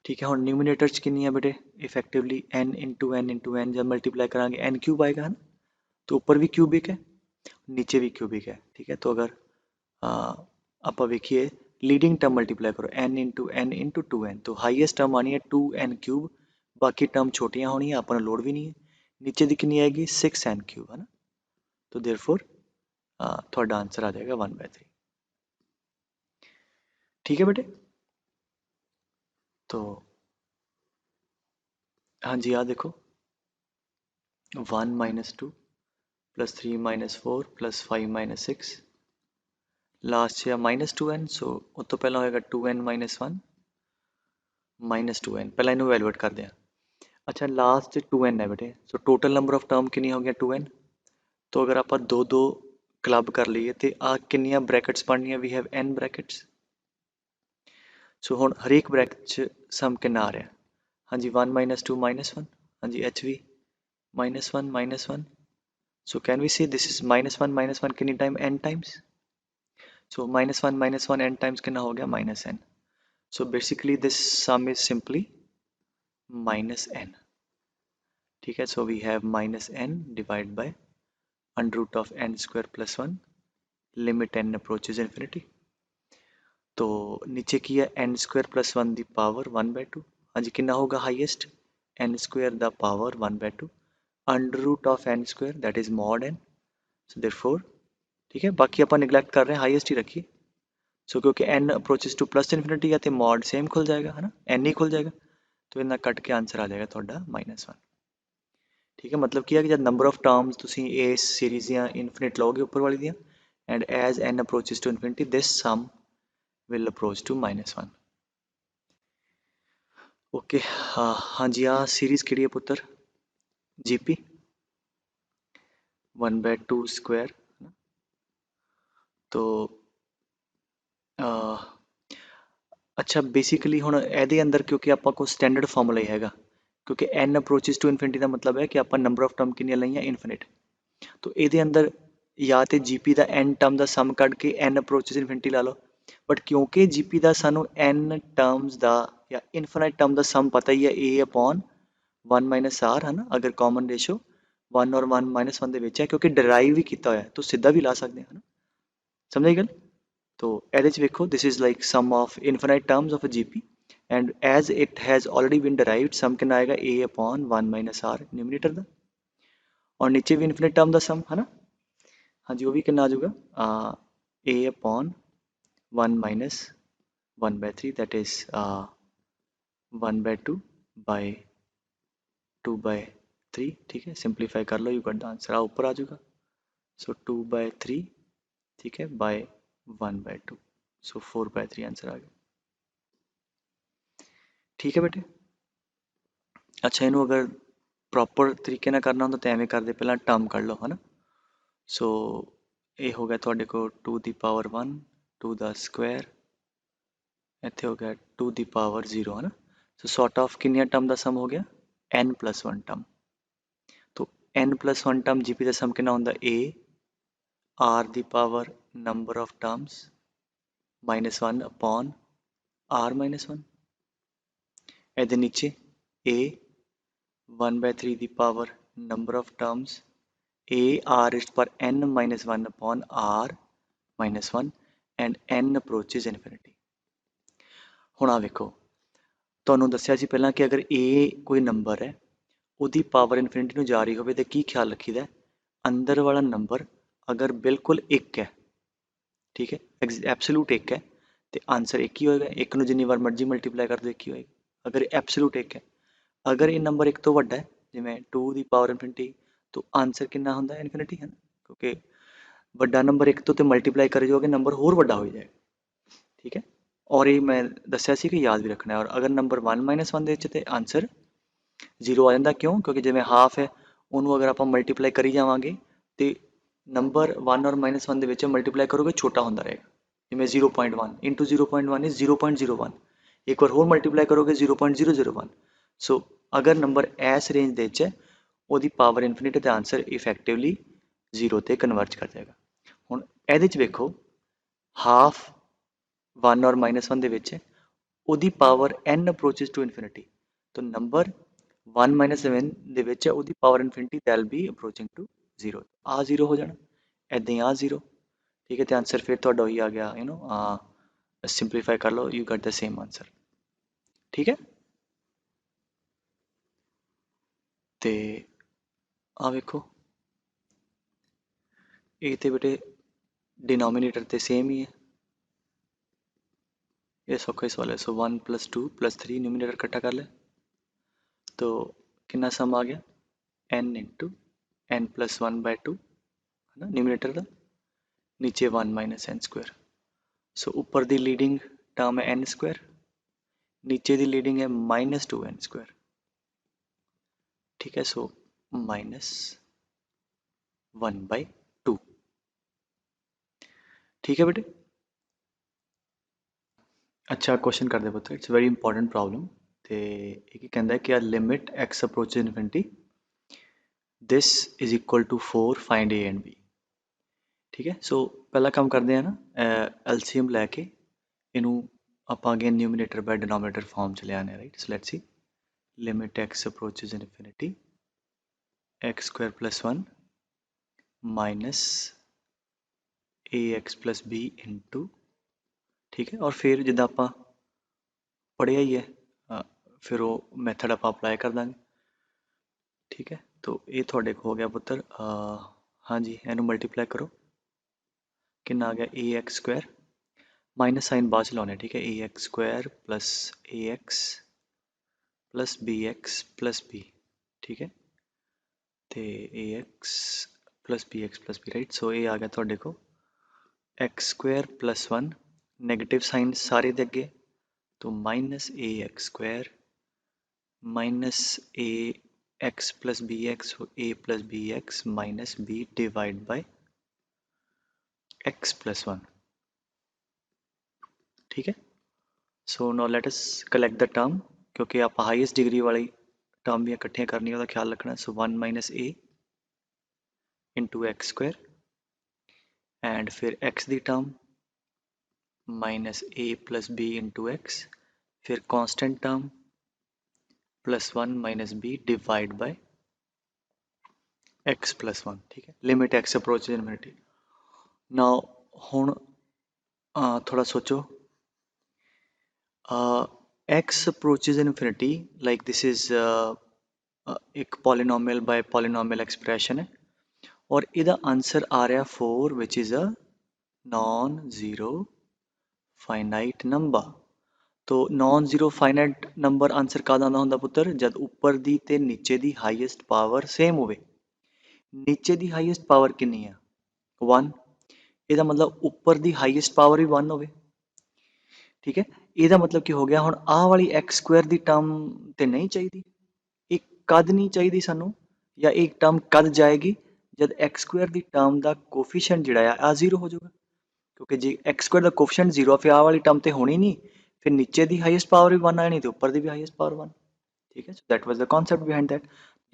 Speaker 1: ठीक है, ਹੁਣ न्यूमिनेटर ਚ कितनी है बेटे इफेक्टिवली n इंटू n जब मल्टीप्लाई करांगे n क्यूब आएगा है ना, तो ऊपर भी क्यूबिक है नीचे भी क्यूबिक है। ठीक है, तो अगर आप देखिए लीडिंग टर्म मल्टीप्लाई करो n इंटू 2n, तो हाईएस्ट टर्म आनी है 2n क्यूब, बाकी टर्म छोटियां होनी है, अपन लोड भी नहीं है। नीचे दी कितनी आएगी 6n क्यूब है ना, तो देयरफॉर थोड़ा आंसर आ जाएगा 1/3। ठीक है बेटे। तो हाँ जी आ देखो 1 minus 2 plus 3 minus 4 plus 5 minus 6 last है माइनस 2n, सो उस तो पहला होएगा 2n माइनस 1 माइनस 2n, पहला इन्हों वैल्यूएट कर दें। अच्छा लास्ट 2n है बेटे, so total number of term कितनी हो गया 2n। तो अगर आप दो दो क्लब कर लीए तो आ कितनियां ब्रैकेट्स बननियां, we have n brackets. So हुण हरेक ब्रैकेट च सम कितना आ रहा है, हाँ जी 1 माइनस 2 माइनस 1, हाँ जी एच वी minus 1 minus 1। So can we say this is minus 1 कितनी time n times, so minus 1 n times कितना हो गया minus n। So basically this sum is simply minus n। ठीक है, so we have minus n divide by under root of n square plus 1 limit n approaches infinity. तो नीचे की है n square plus 1 the power 1/2, हाँ जी कितना होगा highest n square the power 1/2 under root of n square that is mod n। So therefore ठीक है, बाकी अपन निगलेक्ट कर रहे हैं, हाईएस्ट ही रखिए। सो क्योंकि n approaches two plus infinity है तो मॉड सेम खुल जाएगा है ना, n ही खुल जाएगा, तो इन्ना कट के आंसर आ जाएगा थोड़ा -1। ठीक है, मतलब क्या कि जब नंबर ऑफ टर्म्स तुसी ए सीरीज या इनफिनिट लोगे ऊपर वाली दियां and as n approaches to infinity this sum will approach to -1। Okay हाँ जी आ सीरीज केड़ी है पुत्र जीपी 1/2 स्क्वायर। तो अच्छा बेसिकली हुण ਇਹਦੇ अंदर क्योंकि ਆਪਾਂ को स्टैंडर्ड फार्मूला ही हैगा, क्योंकि n अप्रोचेज टू इन्फिनिटी का मतलब है कि ਆਪਾਂ नंबर ऑफ टर्म कितनी लईयां इन्फिनिट, तो ਇਹਦੇ अंदर या तो जीपी का n टर्म का सम कढ़ के n अप्रोचेज इन्फिनिटी ला लो, बट क्योंकि जीपी का सानू n टर्म्स का या इन्फिनिट टर्म का सम पता ही है a अपॉन 1 माइनस r है ना, अगर कॉमन रेशो 1 और 1 -1 ਦੇ ਵਿੱਚ है, क्योंकि डराइव भी किया होया तो सीधा भी ला सकते हैं है ना, समझ आई गल। तो ਇਹਦੇ ਚ ਵੇਖੋ this is like sum of infinite terms of a GP and as it has already been derived sum कितना आएगा a upon 1 minus r numerator ਦਾ, और नीचे भी इन्फिनिट टर्म ਦਾ सम है ना, हाँ जी वो भी कितना आ जाऊगा a upon 1 minus 1/3 that is 1/2 by 2/3। ठीक है, सिंप्लीफाई कर लो, यू गॉट द आंसर, आ ऊपर आ जाऊगा। सो 2/3 ठीक है बाय 1/2, सो 4/3 आंसर आ गया। ठीक है बेटे। अच्छा इनू अगर प्रॉपर तरीके ना करना होंदा तो एवें कर दे, पहला टर्म कर लो है ना। सो ये हो गया थोड़े को 2 दी पावर 1 2 द स्क्वायर, इत्थे हो गया 2 दी पावर 0 है ना। सो सॉर्ट ऑफ कितनी टर्म का सम हो गया n+1 टर्म, तो n+1 टर्म जीपी का सम कितना होंदा a r the power number of terms -1 upon r minus 1 ਇਹਦੇ ਨੀਚੇ a 1/3 the power number of terms a r is per n minus 1 upon r minus 1 and n approaches infinity। ਹੁਣ ਆ ਵੇਖੋ ਤੁਹਾਨੂੰ ਦੱਸਿਆ ਸੀ ਪਹਿਲਾਂ ਕਿ ਅਗਰ a ਕੋਈ ਨੰਬਰ ਹੈ ਉਹਦੀ ਪਾਵਰ ਇਨਫਿਨਿਟੀ ਨੂੰ ਜਾ ਰਹੀ ਹੋਵੇ ਤੇ ਕੀ ਖਿਆਲ ਰੱਖੀਦਾ ਅੰਦਰ ਵਾਲਾ ਨੰਬਰ ਅਗਰ ਬਿਲਕੁਲ 1 ਹੈ ਠੀਕ ਹੈ ਐਬਸੋਲੂਟ 1 ਹੈ ਤੇ ਆਨਸਰ 1 ਹੀ ਹੋਏਗਾ। 1 ਨੂੰ ਜਿੰਨੀ ਵਾਰ ਮਰਜ਼ੀ ਮਲਟੀਪਲਾਈ ਕਰ ਦਿਓ 1 ਹੀ ਹੋਏਗਾ ਅਗਰ ਐਬਸੋਲੂਟ 1 ਹੈ। ਅਗਰ ਇਹ ਨੰਬਰ 1 ਤੋਂ ਵੱਡਾ ਹੈ ਜਿਵੇਂ 2 ਦੀ ਪਾਵਰ ਇਨਫਿਨਿਟੀ ਤਾਂ ਆਨਸਰ ਕਿੰਨਾ ਹੁੰਦਾ ਹੈ ਇਨਫਿਨਿਟੀ ਹੈ ਨਾ ਕਿਉਂਕਿ ਵੱਡਾ ਨੰਬਰ 1 ਤੋਂ ਤੇ ਮਲਟੀਪਲਾਈ ਕਰੇ ਜਾਓਗੇ ਨੰਬਰ ਹੋਰ ਵੱਡਾ ਹੋ ਜਾਏਗਾ ਠੀਕ ਹੈ। ਔਰ ਇਹ ਮੈਂ ਦੱਸਿਆ ਸੀ ਕਿ ਯਾਦ ਵੀ ਰੱਖਣਾ ਹੈ। ਔਰ ਅਗਰ ਨੰਬਰ 1 -1 ਦੇ ਵਿੱਚ ਤੇ ਆਨਸਰ 0 ਆ ਜਾਂਦਾ ਕਿਉਂ ਕਿਉਂਕਿ ਜਿਵੇਂ ਹਾਫ ਹੈ ਉਹਨੂੰ ਅਗਰ ਆਪਾਂ ਮਲਟੀਪਲਾਈ ਕਰੀ ਜਾਵਾਂਗੇ ਤੇ ਨੰਬਰ 1 ਔਰ -1 ਦੇ ਵਿੱਚ ਮਲਟੀਪਲਾਈ ਕਰੋਗੇ ਛੋਟਾ ਹੁੰਦਾ ਰਹੇਗਾ ਜਿਵੇਂ 0.1 ਇੰਟੂ 0.1 ਇਜ਼ 0.01 ਇੱਕ ਵਾਰ ਹੋਰ ਮਲਟੀਪਲਾਈ ਕਰੋਗੇ 0.001 ਸੋ ਅਗਰ ਨੰਬਰ ਇਸ ਰੇਂਜ ਦੇ ਵਿੱਚ ਹੈ ਉਹਦੀ ਪਾਵਰ ਇਨਫਿਨਿਟੀ ਦਾ ਆਨਸਰ ਇਫੈਕਟਿਵਲੀ 0 ਤੇ ਕਨਵਰਟ ਕਰ ਜਾਏਗਾ। ਹੁਣ ਇਹਦੇ 'ਚ ਵੇਖੋ ਹਾਫ 1 ਔਰ -1 ਦੇ ਵਿੱਚ ਹੈ ਉਹਦੀ power n approaches to infinity ਤਾਂ ਨੰਬਰ 1 -7 ਦੇ ਵਿੱਚ ਹੈ ਉਹਦੀ power infinity that'll be approaching to 0 ਆ 0 ਹੋ ਜਾਣਾ ਇੱਦਾਂ ਹੀ ਆ 0 ਠੀਕ ਹੈ ਤੇ ਆਨਸਰ ਫਿਰ ਤੁਹਾਡਾ ਉਹੀ ਆ ਗਿਆ ਸਿੰਪਲੀਫਾਈ ਕਰ ਲਓ you get the same answer ਠੀਕ ਹੈ। ਤੇ ਆ ਵੇਖੋ ਇਹ ਤੇ ਬੇਟੇ डिनोमिनेटर ਤੇ सेम ही है ये सौखा ही सवाल है। सो 1 + 2 + 3 न्यूमिनेटर इकट्ठा कर ले तो कितना सम आ गया n इंटू n + 1/2 है ना न्यूमिनेटर का नीचे 1 - n²। सो ऊपर दी लीडिंग टर्म है n², नीचे दी लीडिंग है -2n²। ठीक है सो -1/2 ठीक है बेटे। अच्छा क्वेश्चन कर दे पुत्र इट्स वेरी इंपॉर्टेंट प्रॉब्लम ते एक ही कहता है कि limit x approaches infinity this is equal to 4 find a and b। ठीक है सो पहला काम करते हैं ना एलसीएम लैके इनू आप again numerator by denominator form च ले आने right. So let's see limit x approaches infinity x² + 1 minus ax + b into ठीक है और फिर जिदा आप पढ़िया ही है फिर वो मैथड आप अप्लाई कर देंगे ठीक है। तो ये थोड़े हो गया पुत्र हाँ जी इनू मल्टीप्लाई करो कितना आ गया ax² माइनस साइन बाद च लाने ठीक है ax² + ax + bx + b ठीक है तो ax + bx + b राइट। सो ये आ गया थोड़े को x² + 1 नेगेटिव साइन सारे दे अगे तो -ax² minus ax + bx a + bx minus b divide by x + 1 ठीक है। So now let us collect the term क्योंकि आप हाईएस्ट डिग्री वाली टर्म भी इकट्ठियां करनी है ख्याल रखना। सो 1 - a इंटू x² एंड फिर x the term minus a + b into x फिर constant term +1 - b divide by x + 1 ठीक है। Limit x approaches infinity. Now हुण थोड़ा सोचो x approaches infinity like this is एक पॉलिनोमियल बाय पॉलिनोमियल एक्सप्रेशन है और इहदा आंसर आ रहा 4 which is a non zero finite number. तो non zero finite number answer कद आंदा हुंदा पुत्तर जद उपर दी ते नीचे दी हाईएस्ट पावर सेम होवे। नीचे दी हाईएस्ट पावर कितनी है 1 ਇਹਦਾ मतलब ऊपर दी हाईएस्ट पावर भी 1 होवे ठीक है। ਇਹਦਾ मतलब की हो गया हुण आह वाली x² दी टर्म ते नहीं चाहिए एक कद नहीं चाहिए सानू या एक टर्म कद जाएगी जब x² दी टर्म दा कोफिशिएंट जिहड़ा आ 0 हो जाएगा क्योंकि जे x² दा कोफिशिएंट 0 फिर आह वाली टर्म ते होनी नहीं फिर नीचे दी हाईएस्ट पावर भी 1 आनी तो ऊपर दी भी हाईएस्ट पावर 1 ठीक है। So that was the concept behind that.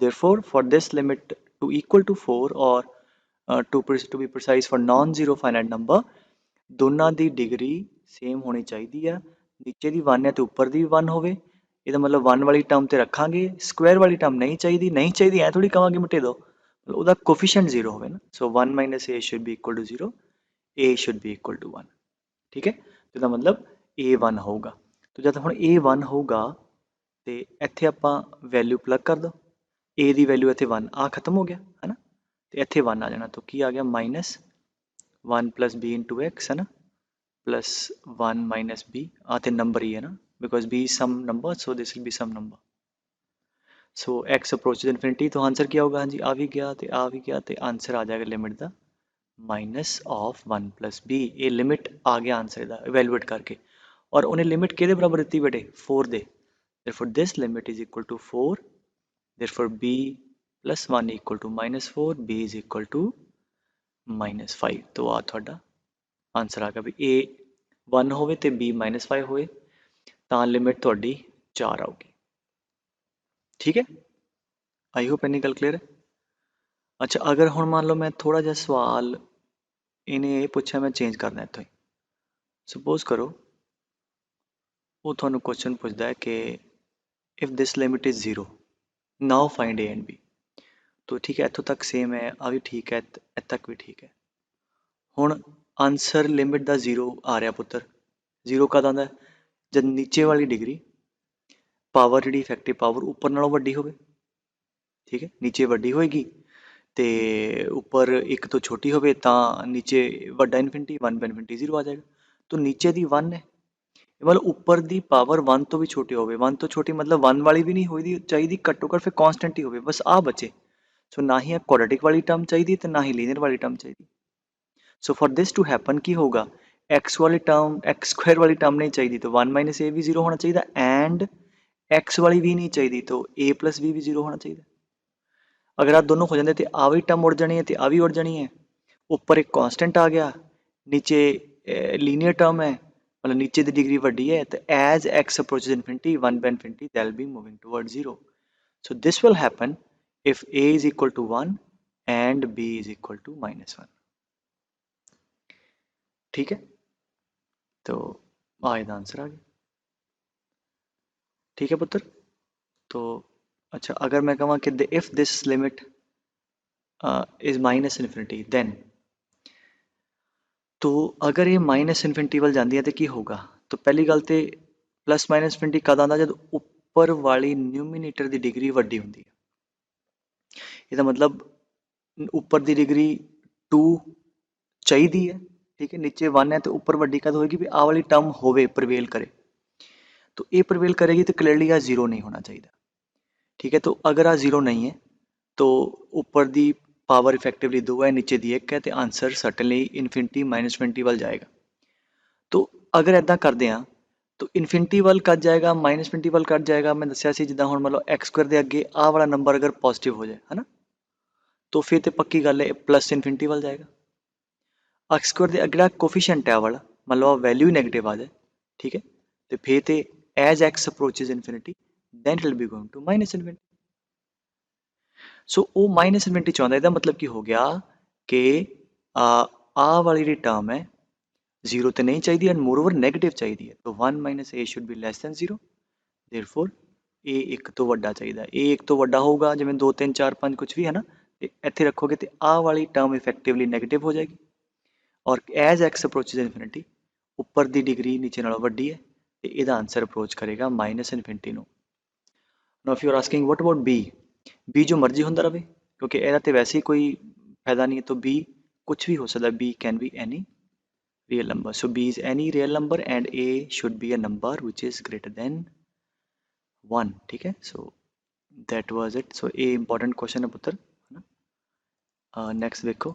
Speaker 1: Therefore for this limit to equal to 4 or to be precise for non-zero finite number दोनों की डिग्री सेम होनी चाहिए है ਨੀਚੇ ਦੀ 1 ਹੈ ਤੇ ਉੱਪਰ ਦੀ ਵੀ 1 ਹੋਵੇ, ਇਹਦਾ ਮਤਲਬ 1 ਵਾਲੀ ਟਰਮ ਤੇ ਰੱਖਾਂਗੇ, ਸਕੁਆਇਰ ਵਾਲੀ ਟਰਮ ਨਹੀਂ ਚਾਹੀਦੀ ਐ ਥੋੜੀ ਕਵਾਂਗੇ ਮਿਟੇ ਦੋ, ਉਹਦਾ ਕੋਫੀਸ਼ੀਐਂਟ 0 ਹੋਵੇ ਨਾ, so 1 minus a should be equal to 0, a should be equal to 1, ਠੀਕ ਹੈ, ਇਹਦਾ ਮਤਲਬ a 1 ਹੋਊਗਾ। ਤੇ ਜਦ ਹੁਣ a 1 ਹੋਊਗਾ ਤੇ ਇੱਥੇ ਆਪਾਂ ਵੈਲਿਊ ਪਲੱਗ ਕਰ ਦੋ, a ਦੀ ਵੈਲਿਊ ਇੱਥੇ 1 ਆ ਖਤਮ ਹੋ ਗਿਆ ਹੈ ਨਾ, ਤੇ ਇੱਥੇ 1 ਆ ਜਾਣਾ, ਤਾਂ ਕੀ ਆ ਗਿਆ minus 1 plus b into x है ना, plus 1 minus b, आते नंबर ही है ना, because b is some number, so this will be some number. So x approaches infinity, तो आंसर क्या होगा, हाँ जी आ भी गया तो आंसर आ जाएगा लिमिट दा माइनस ऑफ 1 plus b, ये लिमिट आ गया आंसर दा इवैल्यूएट करके, और उन्हें लिमिट किहदे बराबर दित्ती बेटे 4 दे, therefore this limit is equal to 4, therefore b plus 1 equal to minus 4, b is equal to -5, तो आ थोड़ा आंसर आ गया भी a 1 होवे ते b -5 होए ਤਾਂ ਲਿਮਿਟ ਤੁਹਾਡੀ 4 ਆਊਗੀ। ਠੀਕ ਹੈ, ਆਈ ਹੋਪ ਇੰਨੀ ਗੱਲ ਕਲੀਅਰ ਹੈ। ਅੱਛਾ, ਅਗਰ ਹੁਣ ਮੰਨ ਲਓ ਮੈਂ ਥੋੜਾ ਜਿਹਾ ਸਵਾਲ ਇਹਨੇ ਇਹ ਪੁੱਛਿਆ, ਮੈਂ ਚੇਂਜ ਕਰਨਾ ਇੱਥੋਂ ਹੀ, ਸਪੋਜ਼ ਕਰੋ ਉਹ ਤੁਹਾਨੂੰ ਕੁਐਸਚਨ ਪੁੱਛਦਾ ਹੈ ਕਿ if this limit is 0 now find a and b, तो ठीक है, ਇੱਥੋਂ ਤੱਕ ਸੇਮ ਹੈ, ਆ ਵੀ ਠੀਕ ਹੈ, ਇੱਥੇ ਤੱਕ ਵੀ ਠੀਕ ਹੈ। ਹੁਣ ਆਂਸਰ ਲਿਮਿਟ ਦਾ 0 ਆ ਰਿਹਾ ਪੁੱਤਰ, 0 ਕਦ ਆਉਂਦਾ, ਜਦ ਨੀਚੇ ਵਾਲੀ ਡਿਗਰੀ ਪਾਵਰ ਜਿਹੜੀ ਇਫੈਕਟਿਵ ਪਾਵਰ ਉੱਪਰ ਨਾਲੋਂ ਵੱਡੀ ਹੋਵੇ, ਠੀਕ ਹੈ, ਨੀਚੇ ਵੱਡੀ ਹੋਏਗੀ ਤੇ ਉੱਪਰ 1 ਤੋਂ ਛੋਟੀ ਹੋਵੇ ਤਾਂ ਨੀਚੇ ਵੱਡਾ ਇਨਫਿਨਿਟੀ 1 ਬਾਈ ਇਨਫਿਨਿਟੀ 0 ਆ ਜਾਏਗਾ। ਤਾਂ ਨੀਚੇ ਦੀ 1 ਹੈ, ਮਤਲਬ ਉੱਪਰ ਦੀ ਪਾਵਰ 1 ਤੋਂ ਵੀ ਛੋਟੀ ਹੋਵੇ, 1 ਤੋਂ ਛੋਟੀ ਮਤਲਬ 1 ਵਾਲੀ ਵੀ ਨਹੀਂ ਹੋਈ ਚਾਹੀਦੀ, ਘੱਟੋ ਘੱਟ ਫਿਰ ਕਾਂਸਟੈਂਟ ਹੀ ਹੋਵੇ, ਬਸ ਆ ਬਚੇ। ਸੋ ਨਾ ਹੀ ਕੁਆਡਰੇਟਿਕ ਵਾਲੀ ਟਰਮ ਚਾਹੀਦੀ ਤੇ ਨਾ ਹੀ ਲੀਨੀਅਰ ਵਾਲੀ ਟਰਮ ਚਾਹੀਦੀ। So for this to happen ਕੀ ਹੋਗਾ, x ਵਾਲੀ ਟਰਮ x ਸਕੁਆਇਰ ਵਾਲੀ ਟਰਮ ਨਹੀਂ ਚਾਹੀਦੀ ਤਾਂ 1 ਮਾਈਨਸ a ਵੀ 0 ਹੋਣਾ ਚਾਹੀਦਾ, ਐਂਡ x ਵਾਲੀ ਵੀ ਨਹੀਂ ਚਾਹੀਦੀ ਤਾਂ a ਪਲਸ b ਵੀ 0 ਹੋਣਾ ਚਾਹੀਦਾ। ਅਗਰ ਆ ਦੋਨੋਂ ਹੋ ਜਾਂਦੇ ਤੇ ਆ ਵੀ ਟਰਮ ਉੜ ਜਾਣੀ ਹੈ ਤੇ ਆ ਵੀ ਉੜ ਜਾਣੀ ਹੈ, ਉੱਪਰ ਇੱਕ ਕਾਂਸਟੈਂਟ ਆ ਗਿਆ, ਨੀਚੇ ਲੀਨੀਅਰ ਟਰਮ ਹੈ, मतलब नीचे की डिग्री वड्डी है, तो as x approaches infinity 1 by infinity they'll be moving towards 0. So this will happen if a is equal to 1 and b is equal to -1. ठीक है, तो आज का आंसर आ गया। ठीक है पुत्र, तो अच्छा अगर मैं कहूँ कि if this limit is minus infinity then, तो अगर ये माइनस इनफिनिटी ਵੱਲ ਜਾਂਦੀ ਹੈ ਤੇ ਕੀ ਹੋਊਗਾ, तो पहली ਗੱਲ ਤੇ प्लस माइनस इनफिनिटी कद आंदा जब ਉੱਪਰ ਵਾਲੀ ਨਿਊਮੀਨੇਟਰ ਦੀ ਡਿਗਰੀ ਵੱਡੀ ਹੁੰਦੀ ਹੈ। ਇਹਦਾ ਮਤਲਬ ਉੱਪਰ ਦੀ ਡਿਗਰੀ 2 ਚਾਹੀਦੀ ਹੈ, ਠੀਕ ਹੈ, ਨੀਚੇ 1 ਹੈ ਤੇ ਉੱਪਰ ਵੱਡੀ ਕਦ ਹੋਏਗੀ ਵੀ ਆਹ ਵਾਲੀ ਟਰਮ ਹੋਵੇ, ਪ੍ਰਵੇਲ करे, तो ये प्रवेल करेगी तो क्लियरली आ 0 नहीं होना चाहिए। ठीक है, तो अगर आ 0 नहीं है तो ऊपर दी पावर इफेक्टिवली 2 है, नीचे दी 1 है, तो answer certainly infinity minus infinity वाल जाएगा। तो अगर इदा करते हैं तो इनफिनिटी वाल कट जाएगा, माइनस इनफिनिटी वाल कट जाएगा। मैं दसिया सी जिदा हुण मतलब एक्स स्क्वायर के अगे आ वाला नंबर अगर पॉजिटिव हो जाए है ना, तो फिर तो पक्की गल है प्लस इनफिनिटी वाल जाएगा। एक्स स्क्वायर के अगे कोफिशिएंट है वाला मतलब वैल्यू ही नैगेटिव आ जाए, ठीक है, तो फिर तो as x approaches infinity then it will be going to minus infinity. So वो माइनस इनफिनिटी चाहता है, इसका मतलब की हो गया कि आ वाली जी टर्म है 0 तो नहीं चाहिए एंड मोर ओवर नैगेटिव चाहिए है, तो 1 minus a should be less than 0, therefore a 1 तो वड्डा चाहिए। ए 1 तो वड्डा होगा जिवें 2 3 4 5 कुछ भी है ना, तो इत्थे रखोगे तो आ वाली टर्म इफेक्टिवली नैगेटिव हो जाएगी, और एज एक्स अप्रोचेज इनफिनिटी ऊपर की डिग्री नीचे नालों वड्डी है, तो इसका आंसर अप्रोच करेगा माइनस इनफिनिटी नूं। Now if you are asking what about b, b जो मर्जी होंदा रहे क्योंकि ਇਹਦਾ ਤੇ वैसे ही कोई फायदा नहीं है, तो बी कुछ भी हो सकता है, b can be any real number, so b is any real number and a should be a number which is greater than 1। ठीक है, so that was it. So a important question है पुत्र, है ना। नेक्स्ट देखो,